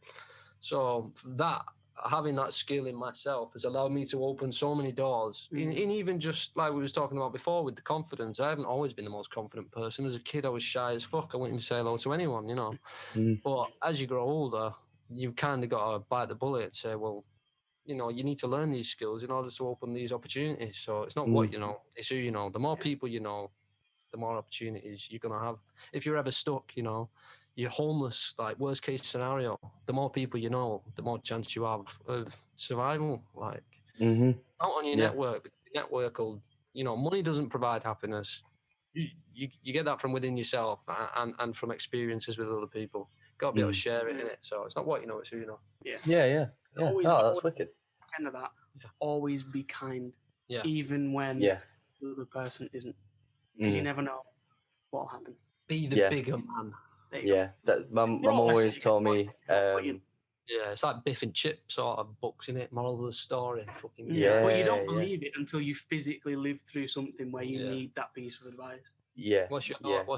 So that, having that skill in myself has allowed me to open so many doors. In even just like we was talking about before with the confidence, I haven't always been the most confident person. As a kid, I was shy as fuck. I wouldn't even say hello to anyone, you know. But as you grow older, you've kind of got to bite the bullet and say, well, you know, you need to learn these skills in order to open these opportunities. So it's not what you know, it's who you know. The more people you know, the more opportunities you're going to have. If you're ever stuck, you know, you're homeless, like worst case scenario, the more people you know, the more chance you have of survival. Like, not on your network, but your network will, you know, money doesn't provide happiness. You get that from within yourself and from experiences with other people. Got to be able to share it, innit? So it's not what you know, it's who you know. Yeah. That's wicked. Kind of that. Always be kind. Yeah. Even when the other person isn't. Because you never know what'll happen. Be the bigger man. That my mum always told me. Yeah, it's like Biff and Chip sort of books, innit? Moral of the story. Fucking but you don't believe it until you physically live through something where you need that piece of advice. Yeah. What's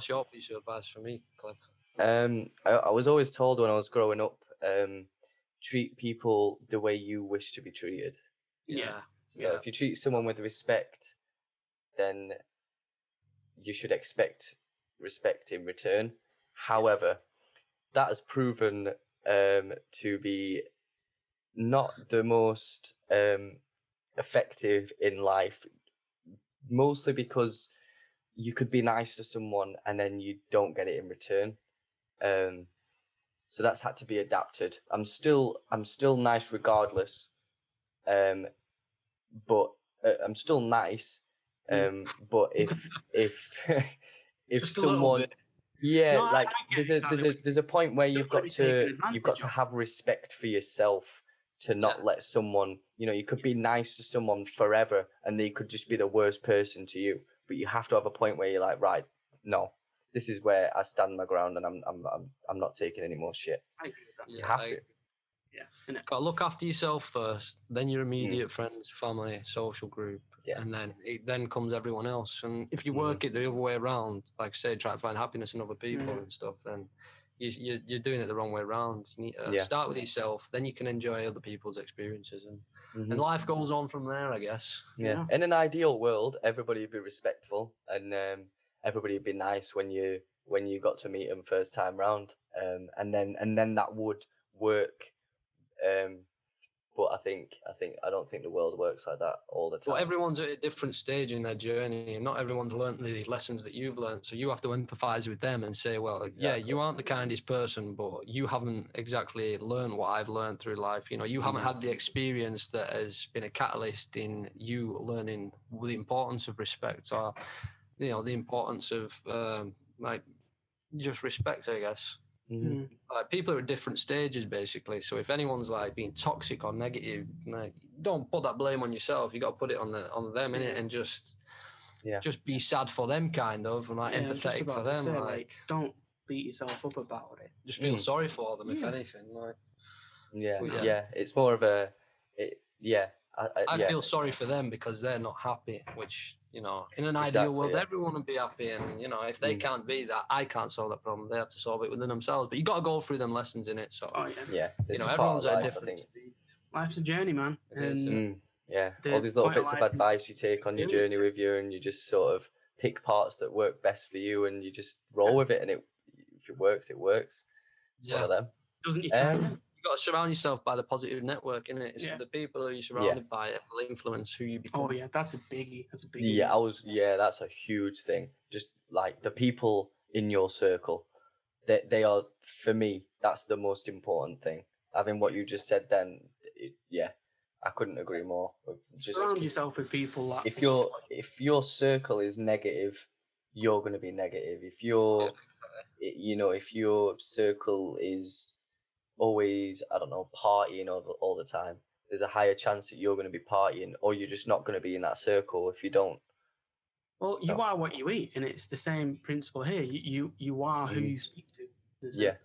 your piece of advice for me, Cliff? I was always told when I was growing up, treat people the way you wish to be treated. So if you treat someone with respect, then you should expect respect in return. However, that has proven to be not the most effective in life, mostly because you could be nice to someone and then you don't get it in return. So that's had to be adapted. I'm still nice regardless, but I'm still nice. But if if someone, there's a point where you've got to have respect for yourself to not let someone, you know, you could be nice to someone forever and they could just be the worst person to you, but you have to have a point where you're like, right, no, this is where I stand my ground and I'm not taking any more shit. I agree with that. You have to. Yeah. Got to look after yourself first, then your immediate friends, family, social group, and then comes everyone else. And if you work it the other way around, like say, try to find happiness in other people and stuff, then you're doing it the wrong way around. You need to start with yourself, then you can enjoy other people's experiences, and life goes on from there, I guess. Yeah. In an ideal world, everybody would be respectful and everybody would be nice when you got to meet them first time round, and then that would work. But I don't think the world works like that all the time. Well, everyone's at a different stage in their journey, and not everyone's learnt the lessons that you've learnt. So you have to empathise with them and say, well, you aren't the kindest person, but you haven't exactly learned what I've learned through life. You know, you haven't had the experience that has been a catalyst in you learning the importance of respect, or, you know, the importance of like just respect, I guess. Like, people are at different stages basically, so if anyone's like being toxic or negative, like, don't put that blame on yourself. You got to put it on them, innit? And just be sad for them, kind of, and like empathetic for them. Like, don't beat yourself up about it. Just feel sorry for them, if anything. Like, it's more of a I feel sorry for them because they're not happy, which, you know, in an ideal world, everyone would be happy. And, you know, if they can't be that, I can't solve that problem. They have to solve it within themselves. But you got to go through them lessons in it. So, you know, everyone's at a different speed. Life's a journey, man. And all these little bits of advice you take on your journey with you, and you just sort of pick parts that work best for you, and you just roll with it. And if it works, it works. It's one of them. Doesn't you try? You got to surround yourself by the positive network, innit? It's the people who you're surrounded by it will influence who you become. Oh yeah, that's a biggie. That's a biggie. That's a huge thing. Just like the people in your circle, they are, for me, that's the most important thing. Having what you just said then, I couldn't agree more. Just surround yourself with people that if your circle is negative, you're going to be negative. If if your circle is always, I don't know, partying all the time, there's a higher chance that you're going to be partying, or you're just not going to be in that circle if you don't Well, you are what you eat, and it's the same principle here. You are who you speak to. Yeah.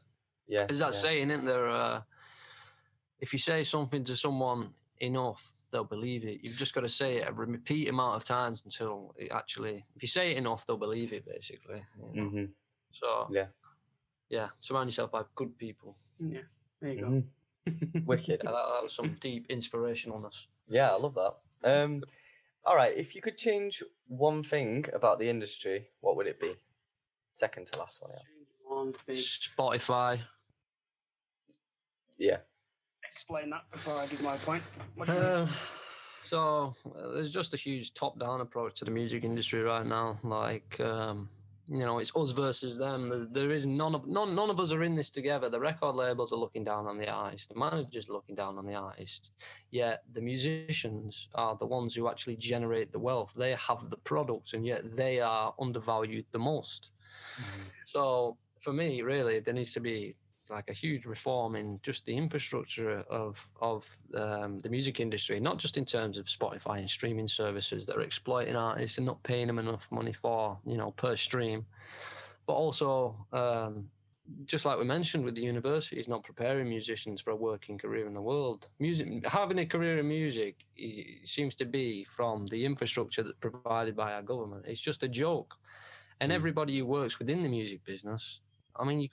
There's that saying, isn't there? If you say something to someone enough, they'll believe it. You've just got to say it a repeat amount of times until it actually. If you say it enough, they'll believe it. Basically. You know? So yeah. Surround yourself by good people. Yeah. There you go. Wicked. That was some deep inspirationalness. Yeah, I love that. All right, if you could change one thing about the industry, what would it be? Second to last one, One thing. Spotify. Yeah. Explain that before I give my point. So there's just a huge top-down approach to the music industry right now. Like, it's us versus them. There is none of us are in this together. The record labels are looking down on the artist. The managers are looking down on the artist. Yet the musicians are the ones who actually generate the wealth. They have the products, and yet they are undervalued the most. So for me, really, there needs to be like a huge reform in just the infrastructure of the music industry, not just in terms of Spotify and streaming services that are exploiting artists and not paying them enough money for, per stream, but also just like we mentioned with the universities not preparing musicians for a working career in the world. Having a career in music seems to be from the infrastructure that's provided by our government. It's just a joke. And everybody who works within the music business, I mean,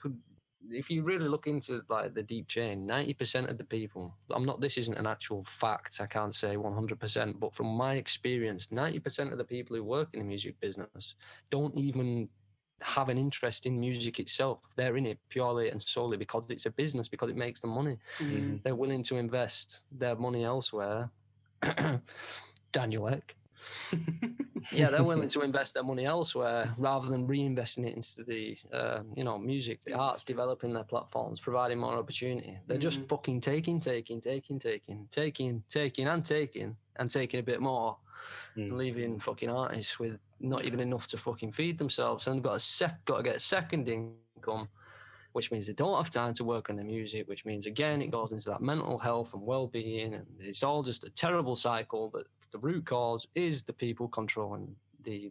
if you really look into like the deep chain, 90% of the people, this isn't an actual fact, I can't say 100%, but from my experience, 90% of the people who work in the music business don't even have an interest in music itself. They're in it purely and solely because it's a business, because it makes them money. They're willing to invest their money elsewhere. Daniel Ek. Yeah, they're willing to invest their money elsewhere rather than reinvesting it into the, music, the arts, developing their platforms, providing more opportunity. They're just fucking taking a bit more, and leaving fucking artists with not even enough to fucking feed themselves, and got to get a second income, which means they don't have time to work on the music, which means, again, it goes into that mental health and well-being, and it's all just a terrible cycle that the root cause is the people controlling the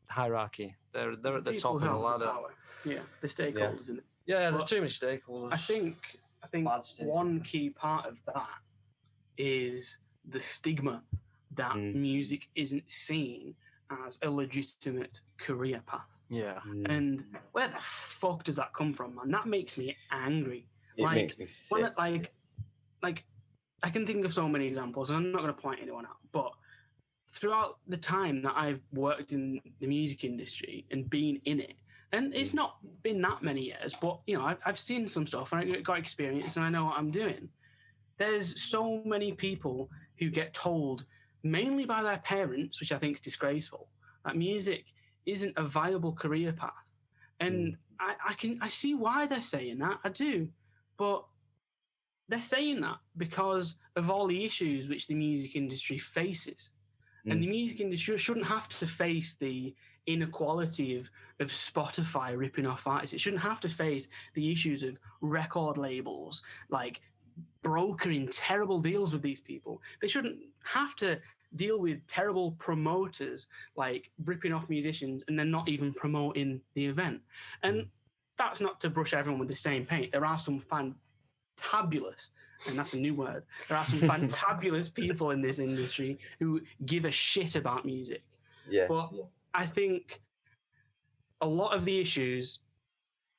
hierarchy. They're at the top of the ladder. Yeah, the stakeholders, isn't it? Yeah, there's too many stakeholders. I think one key part of that is the stigma that music isn't seen as a legitimate career path. Yeah. And where the fuck does that come from, man? That makes me angry. It makes me sick. I can think of so many examples, and I'm not going to point anyone out, but throughout the time that I've worked in the music industry and been in it, and it's not been that many years, but, I've seen some stuff and I got experience and I know what I'm doing. There's so many people who get told, mainly by their parents, which I think is disgraceful, that music isn't a viable career path. And I see why they're saying that, I do, but they're saying that because of all the issues which the music industry faces. And the music industry shouldn't have to face the inequality of Spotify ripping off artists. It shouldn't have to face the issues of record labels, like brokering terrible deals with these people. They shouldn't have to deal with terrible promoters, like ripping off musicians and then not even promoting the event. And that's not to brush everyone with the same paint. There are some fantabulous, and that's a new word, there are some fantabulous people in this industry who give a shit about music. Yeah. But I think a lot of the issues,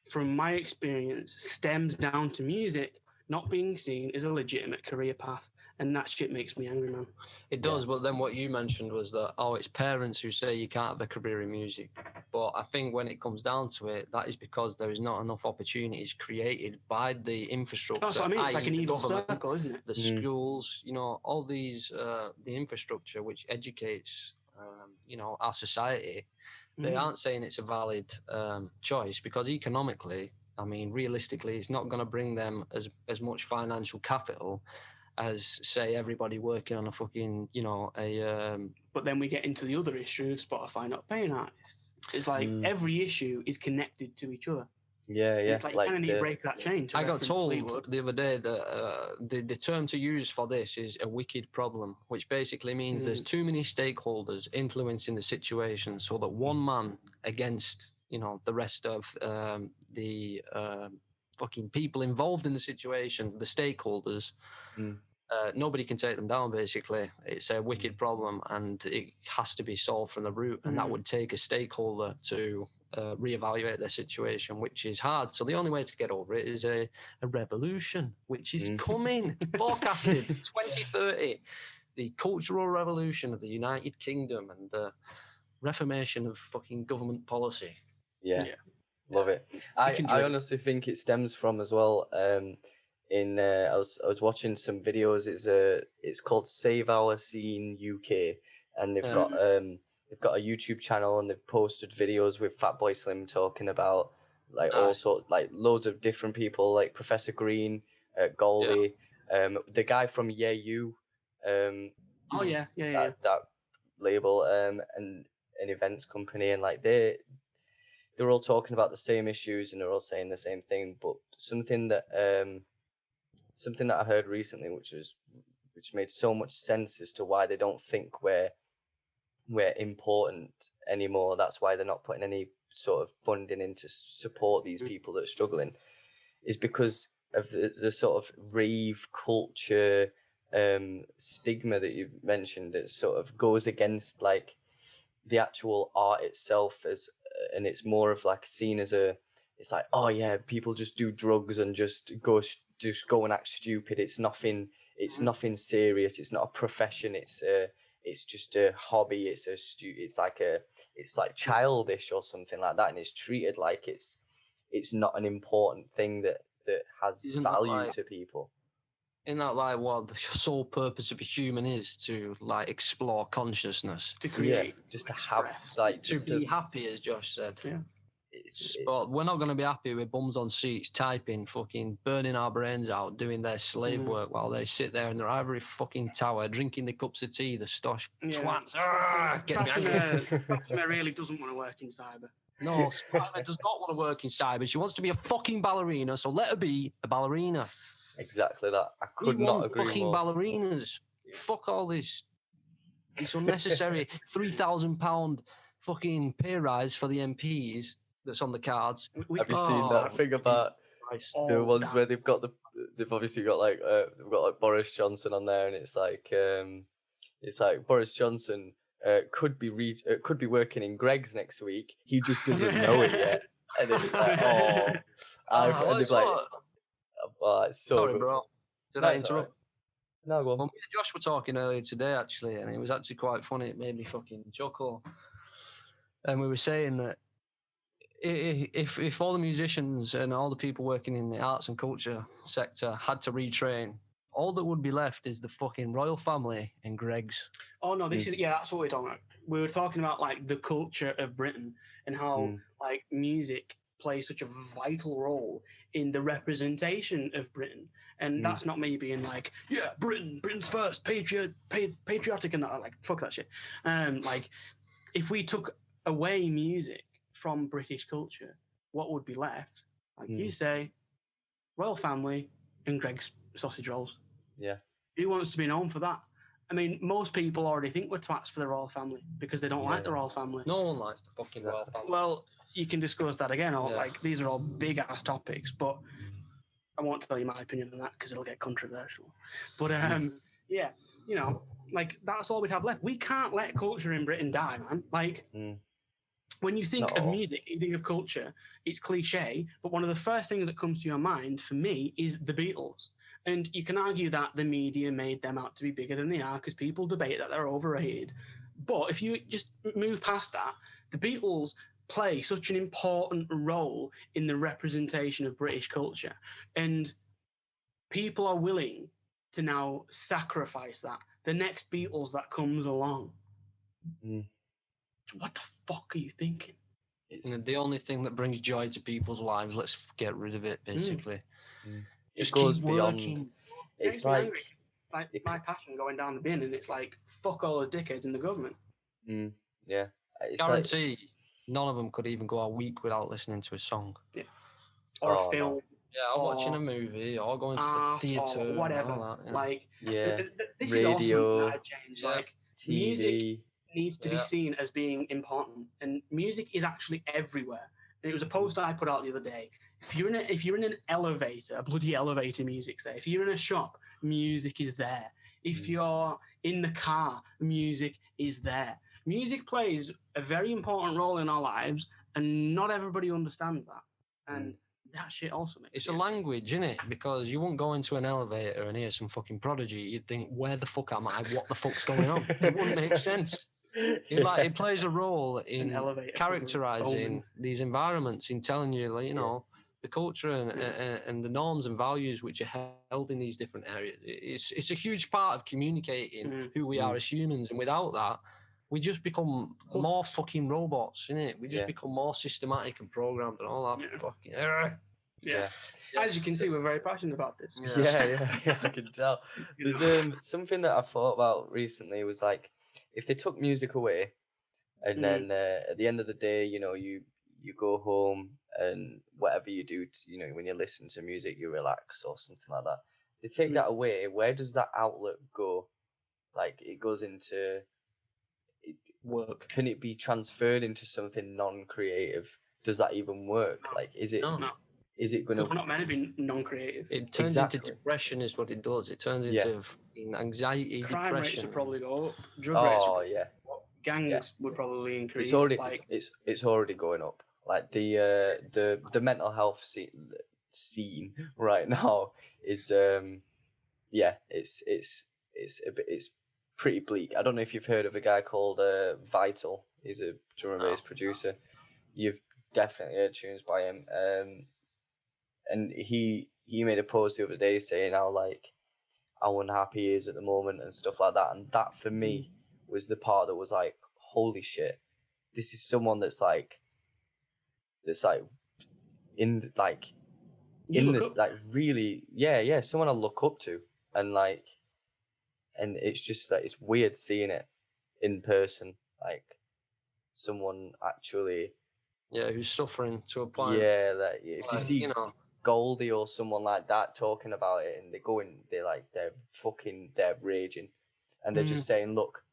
from my experience, stems down to music not being seen as a legitimate career path. And that shit makes me angry, man. It does, but then what you mentioned was that, it's parents who say you can't have a career in music. But I think when it comes down to it, that is because there is not enough opportunities created by the infrastructure. That's what I mean. It's like an evil circle, isn't it? The schools, all these, the infrastructure which educates, our society. They aren't saying it's a valid choice because economically, I mean, realistically, it's not going to bring them as much financial capital as, say, everybody working on a fucking, But then we get into the other issue of Spotify not paying artists. It's like every issue is connected to each other. Yeah, And yeah. it's like you kind of need to break that chain. I got told the other day that the term to use for this is a wicked problem, which basically means there's too many stakeholders influencing the situation, so that one man against the rest of the fucking people involved in the situation, the stakeholders. Nobody can take them down, basically. It's a wicked problem, and it has to be solved from the root, and that would take a stakeholder to reevaluate their situation, which is hard. So the only way to get over it is a revolution, which is coming, forecasted 2030, the cultural revolution of the United Kingdom and the reformation of fucking government policy. Yeah. Love it. I honestly think it stems from as well. I was watching some videos. It's called Save Our Scene UK, and they've got a YouTube channel, and they've posted videos with Fatboy Slim talking about also loads of different people, like Professor Green, Goldie, the guy from Yeah You, that label, and an events company, and like they're all talking about the same issues, and they're all saying the same thing. But something that I heard recently, which made so much sense as to why they don't think we're important anymore. That's why they're not putting any sort of funding in to support these people that are struggling, is because of the sort of rave culture stigma that you mentioned. That sort of goes against like the actual art itself, and it's more of like seen as it's like, oh yeah, people just do drugs and just go and act stupid. It's nothing serious. It's not a profession. It's just a hobby. It's like childish or something like that, and it's treated like it's not an important thing that has value to people. Isn't that like what the sole purpose of a human is, to like explore consciousness, to create, just to have like to be happy, as Josh said. Yeah. But we're not going to be happy with bums on seats typing, fucking burning our brains out, doing their slave work while they sit there in their ivory fucking tower, drinking the cups of tea, the stosh twats. Fatima really doesn't want to work in cyber. No, Fatima does not want to work in cyber. She wants to be a fucking ballerina, so let her be a ballerina. Exactly that. I could not agree fucking more. Ballerinas. Yeah. Fuck all this unnecessary £3,000 fucking pay rise for the MPs that's on the cards. Have you seen that thing about the ones where they've obviously got like Boris Johnson on there, and it's like Boris Johnson could be working in Greg's next week. He just doesn't know it yet, and it's like, and they're like, it's so sorry, good. bro. Did I interrupt? Right. No, go on. Well, me and Josh were talking earlier today, actually, and it was actually quite funny. It made me fucking chuckle. And we were saying that if all the musicians and all the people working in the arts and culture sector had to retrain, all that would be left is the fucking royal family and Greg's. Oh no, that's what we're talking about. We were talking about like the culture of Britain and how like music plays such a vital role in the representation of Britain. And that's not me being like, yeah, Britain's first, patriotic and that, like, fuck that shit. Like, if we took away music from British culture, what would be left? Like you say, royal family and Greg's sausage rolls. Yeah. Who wants to be known for that? I mean, most people already think we're twats for the royal family because they don't like the royal family. No one likes the fucking royal family. Well, you can discuss that again. Like, these are all big ass topics, but I won't tell you my opinion on that because it'll get controversial. But yeah, you know, like that's all we'd have left. We can't let culture in Britain die, man. Like, when you think of music, you think of culture, it's cliche, but one of the first things that comes to your mind for me is the Beatles. And you can argue that the media made them out to be bigger than they are because people debate that they're overrated. But if you just move past that, the Beatles play such an important role in the representation of British culture. And people are willing to now sacrifice that. The next Beatles that comes along. What the fuck are you thinking? The only thing that brings joy to people's lives, let's get rid of it, basically. It goes beyond. It's like my passion going down the bin, and it's like, fuck all those dickheads in the government. Yeah. It's guarantee none of them could even go a week without listening to a song. Yeah. or Oh, a film. no. Yeah, or watching a movie, or going to the Art theatre, or whatever. and all that, Like, Yeah. this is also something Radio, that I changed. yeah, Like, music TV. needs to be Yeah. seen as being important, and music is actually everywhere. And it was a post I put out the other day. If you're in an elevator, a bloody elevator, music's there. If you're in a shop, music is there. If you're in the car, music is there. Music plays a very important role in our lives, and not everybody understands that. And that shit also makes It's a language, isn't it? Because you won't go into an elevator and hear some fucking Prodigy. You'd think, where the fuck am I? What the fuck's going on? It wouldn't make sense. It plays a role in characterizing these environments, in telling you, like, you know, the culture and the norms and values which are held in these different areas. It's a huge part of communicating who we are as humans, and without that, we just become more fucking robots, innit? We just become more systematic and programmed and all that fucking. Yeah. As you can see, we're very passionate about this. Yeah, I can tell. There's something that I thought about recently was like, if they took music away, and then at the end of the day, you know, you go home and whatever you do, you know, when you listen to music, you relax or something like that. They take that away. Where does that outlet go? Like, it goes into work. Can it be transferred into something non-creative? Does that even work? Like, is it? No. Is it going to? We're not meant to be non-creative. It turns into depression, is what it does. It turns into anxiety, crime depression. rates would probably go up. Drug rates. Oh yeah. Gangs would probably increase. It's already going up. Like the mental health scene right now is it's pretty bleak. I don't know if you've heard of a guy called Vital. He's a drum and bass producer. You've definitely heard tunes by him. And he made a post the other day saying how unhappy he is at the moment and stuff like that. And that for me was the part that was like, holy shit, this is someone that's in this like really someone I look up to, and it's just that it's weird seeing it in person, like someone actually who's suffering to a point. Yeah, that if you see Goldie or someone like that talking about it, and they're raging, and they're just saying, look,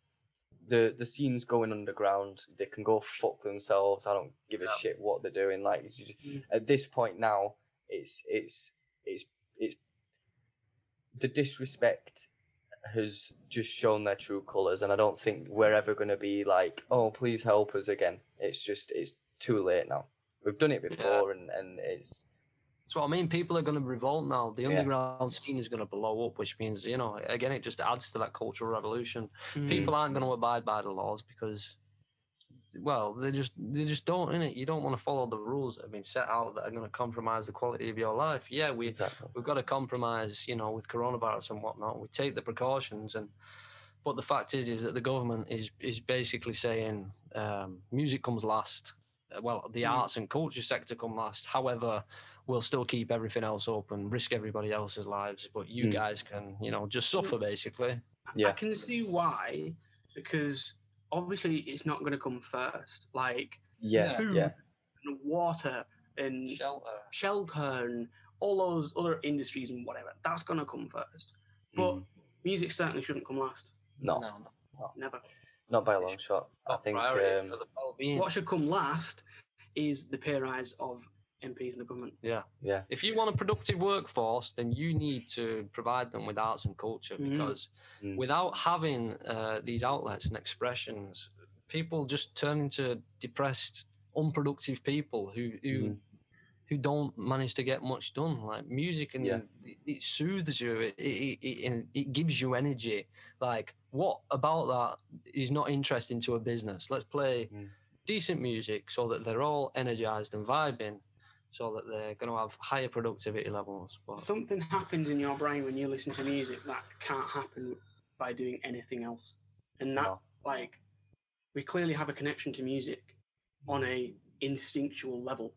the scene's going underground. They can go fuck themselves. I don't give a shit what they're doing. Like, at this point now, it's the disrespect has just shown their true colours, and I don't think we're ever going to be like, oh, please help us again. It's too late now. We've done it before, and it's. That's what I mean. People are going to revolt now. The underground scene is going to blow up, which means, again, it just adds to that cultural revolution. People aren't going to abide by the laws because, well, they just don't, innit? You don't want to follow the rules that have been set out that are going to compromise the quality of your life. Yeah, we've got to compromise, with coronavirus and whatnot. We take the precautions, but the fact is that the government is basically saying music comes last. Well, the arts and culture sector come last. However, we'll still keep everything else open, risk everybody else's lives, but you guys can, just suffer, basically. Yeah. I can see why, because obviously it's not going to come first. Like, food and water and shelter and all those other industries and whatever, that's going to come first. But music certainly shouldn't come last. No. Never. Not by a long shot. I think what should come last is the pay rise of MPs in the government. Yeah. If you want a productive workforce, then you need to provide them with arts and culture, because without having these outlets and expressions, people just turn into depressed, unproductive people who don't manage to get much done. Like music, and it soothes you. It gives you energy. Like, what about that is not interesting to a business? Let's play decent music so that they're all energized and vibing, so that they're going to have higher productivity levels. But something happens in your brain when you listen to music that can't happen by doing anything else. And that, we clearly have a connection to music on a instinctual level.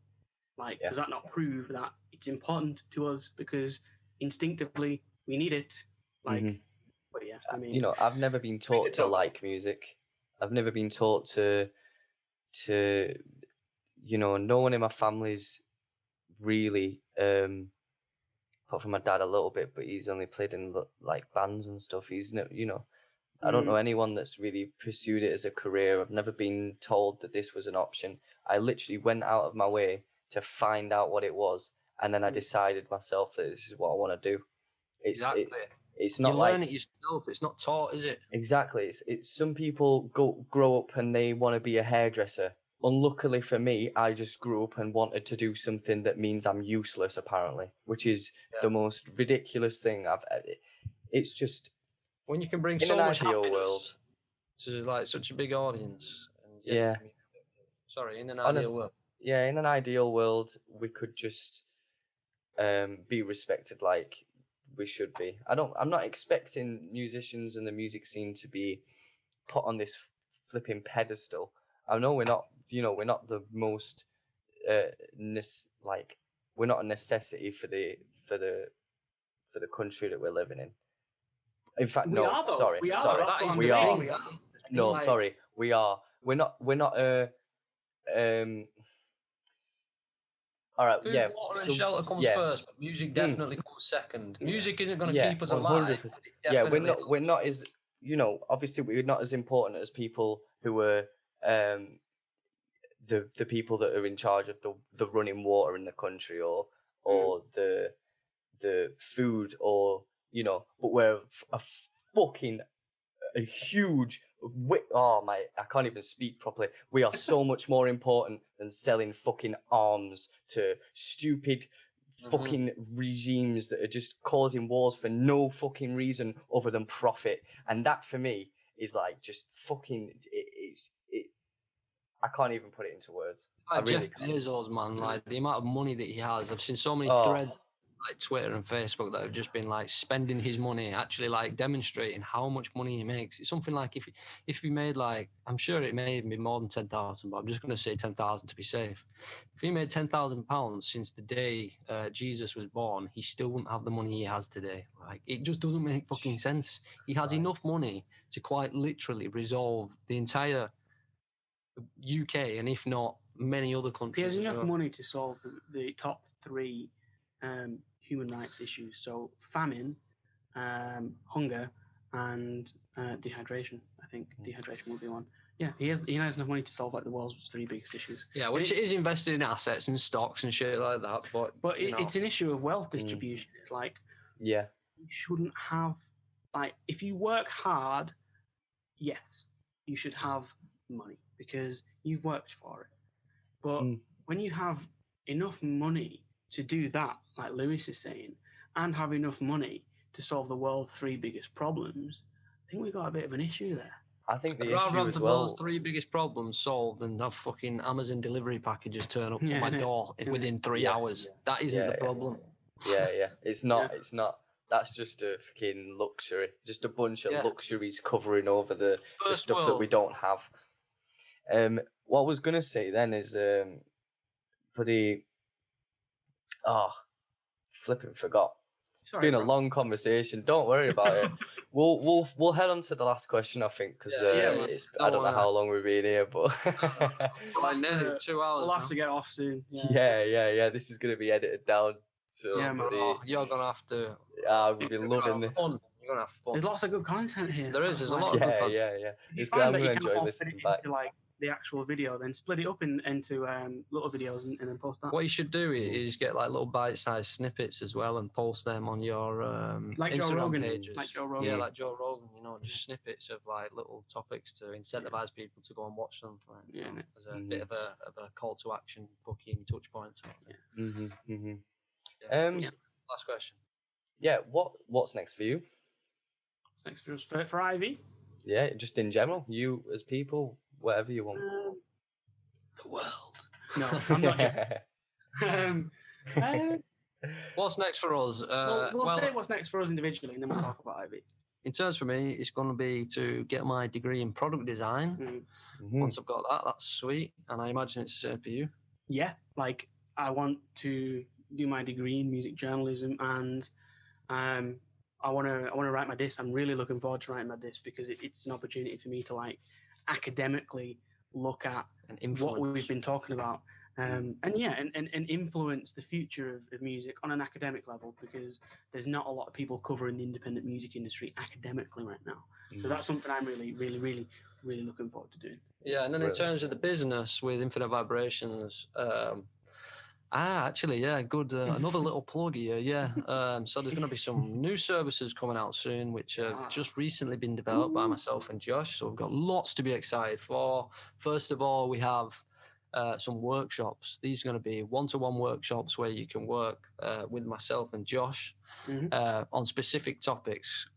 Does that not prove that it's important to us because instinctively we need it? But I mean, I've never been taught to like music. I've never been taught to no one in my family's really apart from my dad a little bit, but he's only played in like bands and stuff. He's no, I don't know anyone that's really pursued it as a career. I've never been told that this was an option. I literally went out of my way to find out what it was, and then I decided myself that this is what I want to do. Exactly. It's not you like learn it yourself. It's not taught, is it? Exactly. It's some people grow up and they want to be a hairdresser. Unluckily for me, I just grew up and wanted to do something that means I'm useless, apparently, which is the most ridiculous thing It's just when you can bring in so an much ideal happiness world to like such a big audience. And Yeah. Sorry, in an ideal world. Yeah, in an ideal world, we could just be respected like we should be. I'm not expecting musicians and the music scene to be put on this flipping pedestal. I know we're not, we're not the most we're not a necessity for the country that we're living in. In fact, We are, though. sorry, We are. sorry, That's what I'm we saying. are. No, Like- sorry, we are. We're not all right, Food, yeah. water, and shelter comes first, but music definitely comes second. Music isn't going to keep us alive. 100%. Yeah, we're not as obviously we're not as important as people who are the people that are in charge of the running water in the country or the food or but we're a huge I can't even speak properly. We are so much more important than selling fucking arms to stupid fucking regimes that are just causing wars for no fucking reason other than profit. And that for me is like just fucking I can't even put it into words. I really Jeff Bezos, man, like the amount of money that he has. I've seen so many threads like Twitter and Facebook that have just been like spending his money, actually like demonstrating how much money he makes. It's something like if he made like, I'm sure it may even be more than 10,000, but I'm just going to say 10,000 to be safe. If he made £10,000 since the day Jesus was born, he still wouldn't have the money he has today. Like it just doesn't make fucking sense. He has enough money to quite literally resolve the entire UK and if not many other countries. He has enough money to solve the top three human rights issues. So famine, hunger, and dehydration. I think dehydration will be one. Yeah, he has enough money to solve like the world's three biggest issues. Yeah, which is invested in assets and stocks and shit like that. But it's an issue of wealth distribution. It's like you shouldn't have if you work hard, yes, you should have money because you've worked for it. But when you have enough money to do that, like Lewis is saying, and have enough money to solve the world's three biggest problems, I think we've got a bit of an issue there. I think the rather issue have as the well. world's three biggest problems solved than have fucking Amazon delivery packages turn up at my door within 3 hours. That isn't the problem. Yeah. It's not. It's not. That's just a fucking luxury. Just a bunch of luxuries covering over the stuff that we don't have. What I was gonna say then is flipping forgot. It's been a long conversation. Don't worry about it. We'll head on to the last question, I think, because I don't know how long we've been here, but nearly 2 hours. We'll have to get off soon. Yeah. This is gonna be edited down. So you're gonna have to. We've been loving this. Fun. You're gonna have fun. There's lots of good content here. There's a lot of good content. Yeah. I'm gonna enjoy listening back. The actual video, then split it up into little videos and then post that. What you should do is get like little bite-sized snippets as well and post them on your Instagram pages. Like Joe Rogan. Yeah, like Joe Rogan. Just snippets of like little topics to incentivize people to go and watch them. As a bit of a call to action, fucking touch point sort of thing. Last question. Yeah. What's next for you? What's next for us for Ivy? Yeah, just in general, you as people. Whatever you want. The world. No, I'm not. What's next for us? We'll say what's next for us individually, and then we'll talk about Ivy. In terms for me, it's going to be to get my degree in product design. Once I've got that, that's sweet, and I imagine it's the same for you. Yeah, like I want to do my degree in music journalism, and I want to write my disc. I'm really looking forward to writing my disc because it's an opportunity for me to like academically look at what we've been talking about and influence the future of music on an academic level, because there's not a lot of people covering the independent music industry academically right now. So that's something I'm really, really, really, really looking forward to doing. Yeah, and then in terms of the business with InfiniteVibrations, good. Another little plug here. Yeah. So there's going to be some new services coming out soon, which have just recently been developed by myself and Josh. So we've got lots to be excited for. First of all, we have some workshops. These are going to be one-to-one workshops where you can work with myself and Josh on specific topics,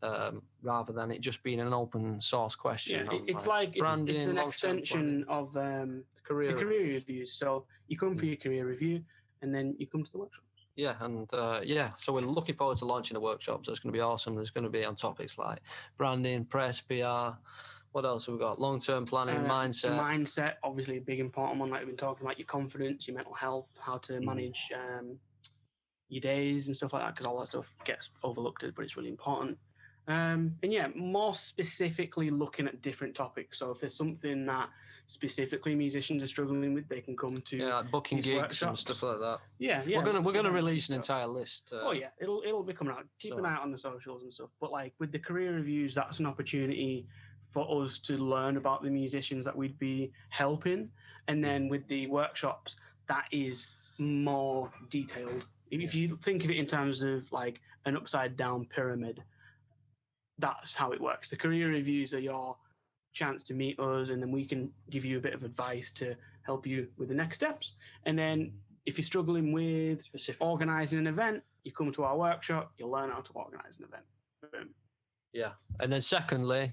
rather than it just being an open source question. Yeah, it's like branding, it's an extension of the career reviews. So you come for your career review, and then you come to the workshop. Yeah, and so we're looking forward to launching the workshops. It's going to be awesome. There's going to be on topics like branding, press, PR. What else have we got? Long-term planning, mindset. Mindset, obviously a big important one, like we've been talking about, your confidence, your mental health, how to manage your days and stuff like that, because all that stuff gets overlooked, but it's really important. More specifically looking at different topics. So if there's something that specifically musicians are struggling with, they can come to like booking gigs workshops and stuff like that. Yeah. We're gonna release an entire list. It'll be coming out. Keep an eye out on the socials and stuff. But like with the career reviews, that's an opportunity for us to learn about the musicians that we'd be helping, and then with the workshops, that is more detailed. If you think of it in terms of like an upside down pyramid, that's how it works. The career reviews are your chance to meet us, and then we can give you a bit of advice to help you with the next steps. And then if you're struggling with organising an event, you come to our workshop, you'll learn how to organise an event. Boom. Yeah. And then secondly,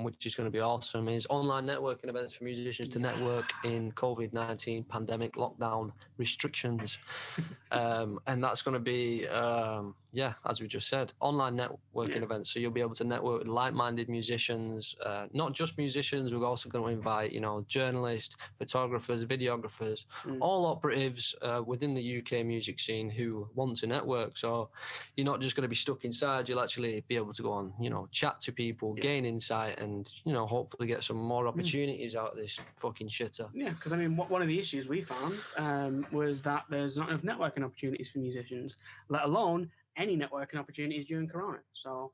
which is going to be awesome, is online networking events for musicians to network in COVID-19 pandemic lockdown restrictions. And that's going to be, as we just said, online networking events. So you'll be able to network with like-minded musicians, not just musicians. We're also going to invite, journalists, photographers, videographers, all operatives within the UK music scene who want to network. So you're not just going to be stuck inside. You'll actually be able to go on, chat to people, gain insight, and hopefully get some more opportunities out of this fucking shitter. Yeah, because one of the issues we found was that there's not enough networking opportunities for musicians, let alone any networking opportunities during Corona. So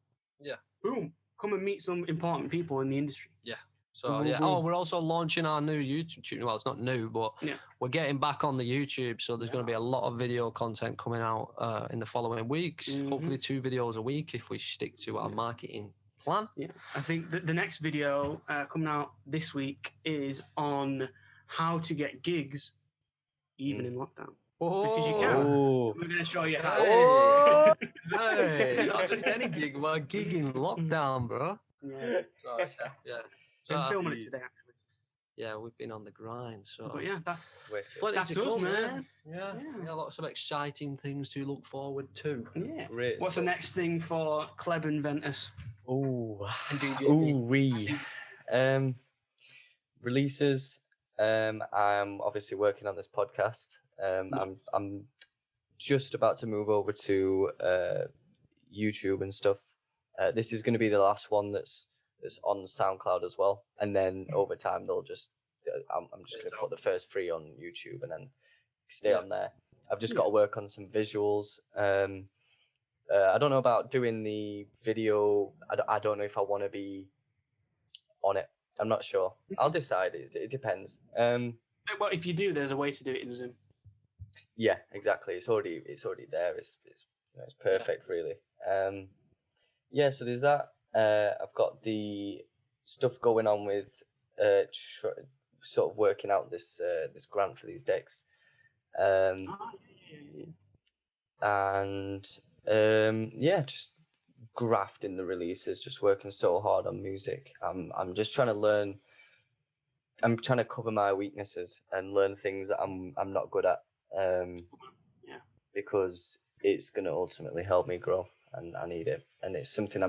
boom, come and meet some important people in the industry. Yeah. So we're also launching our new YouTube. Well, it's not new, but we're getting back on the YouTube. So there's going to be a lot of video content coming out in the following weeks. Hopefully 2 videos a week if we stick to our marketing plan. Yeah, I think the next video coming out this week is on how to get gigs even in lockdown. Because you can. We're going to show you how. Hey, not just any gig, but a gig in lockdown, bro. Yeah. So I'm filming it today, actually. Yeah, we've been on the grind. So, but that's us, man. Yeah, lots of exciting things to look forward to. Yeah. Great. What's the next thing for Kleb and Ventus? Releases. I'm obviously working on this podcast. I'm just about to move over to YouTube and stuff. This is going to be the last one that's on SoundCloud as well, and then over time they'll just I'm just going to put the first 3 on YouTube and then stay on there. I've just got to work on some visuals. I don't know about doing the video. I don't know if I want to be on it. I'm not sure. I'll decide. It depends. Well, if you do, there's a way to do it in Zoom. Yeah, exactly. It's already there. It's perfect, really. So there's that. I've got the stuff going on with sort of working out this grant for these decks, just grafting the releases, just working so hard on music. I'm just trying to learn. I'm trying to cover my weaknesses and learn things that I'm not good at, because it's going to ultimately help me grow, and I need it. And it's something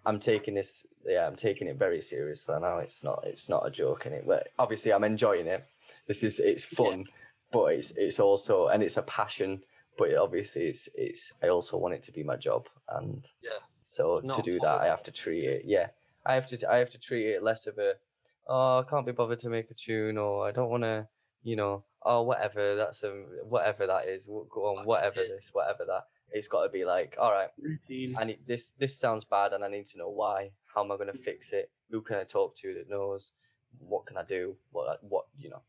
I'm taking this. Yeah, I'm taking it very seriously now. It's not a joke in it. But obviously, I'm enjoying it. It's fun, but it's also, and it's a passion. But obviously, it's I also want it to be my job, and so to do that, I have to treat it. Yeah, I have to treat it less of a, I can't be bothered to make a tune, or I don't want to you know, oh, whatever, that's whatever that is, go on, whatever this, whatever that. It's got to be like, all right, Routine. I need this sounds bad and I need to know why. How am I going to fix it? Who can I talk to that knows? What can I do? What you know?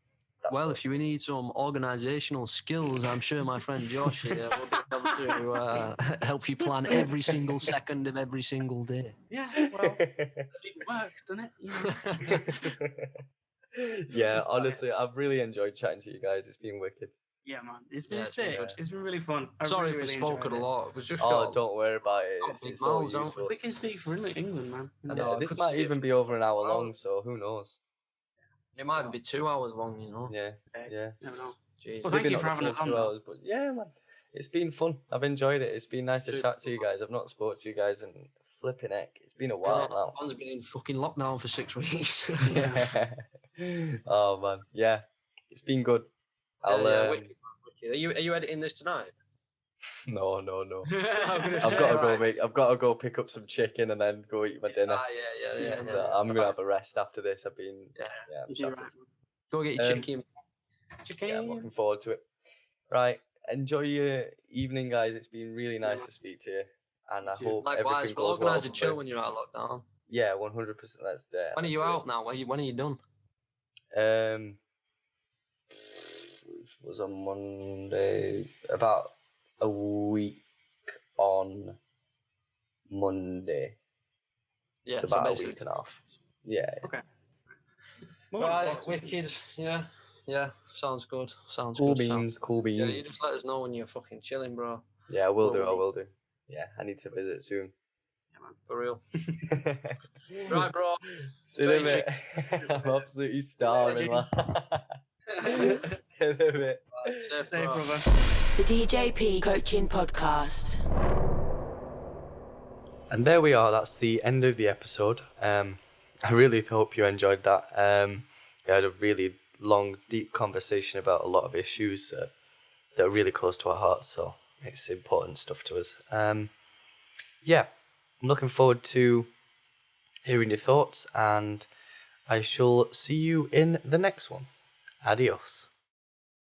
Well, if you need some organisational skills, I'm sure my friend Josh here will be able to help you plan every single second of every single day. Yeah, well, it works, doesn't it? Yeah, honestly, I've really enjoyed chatting to you guys. It's been wicked. Yeah, man. It's been sick. It's been really fun. Sorry if we spoken a lot. It was just don't worry about it. It's all useful. We can speak for England, man. Yeah, this might even be over an hour long, so who knows? It might be 2 hours long, you know. Yeah. Never know. Jeez. Well, thank you for having us on. 2 hours, but yeah, man, it's been fun. I've enjoyed it. It's been nice to chat to you guys. I've not spoke to you guys in flipping heck. It's been a while now. Man's been in fucking lockdown for 6 weeks. Oh man, yeah, it's been good. Wicked. Are you editing this tonight? No. I've got to go pick up some chicken and then go eat my dinner. So I'm gonna have a rest after this. I've been I'm shattered. Go get your chicken. Yeah, I'm looking forward to it. Right, enjoy your evening, guys. It's been really nice to speak to you, and I hope everything goes well. Organise a chill when you're out of lockdown. Yeah, 100%. That's there. When are you out now? When are you done? Was on Monday. About a week on Monday. Yeah, it's about a week and a half. Yeah. Okay. Right, wicked. Yeah. Sounds good. Cool beans. Yeah, you just let us know when you're fucking chilling, bro. Yeah, I will do. Yeah, I need to visit soon. Yeah, man, for real. Right, bro. See you in a bit. I'm absolutely starving, man. In a bit. Say, brother. The DJP Coaching Podcast. And there we are. That's the end of the episode. I really hope you enjoyed that. We had a really long, deep conversation about a lot of issues that are really close to our hearts. So it's important stuff to us. Yeah, I'm looking forward to hearing your thoughts, and I shall see you in the next one. Adios.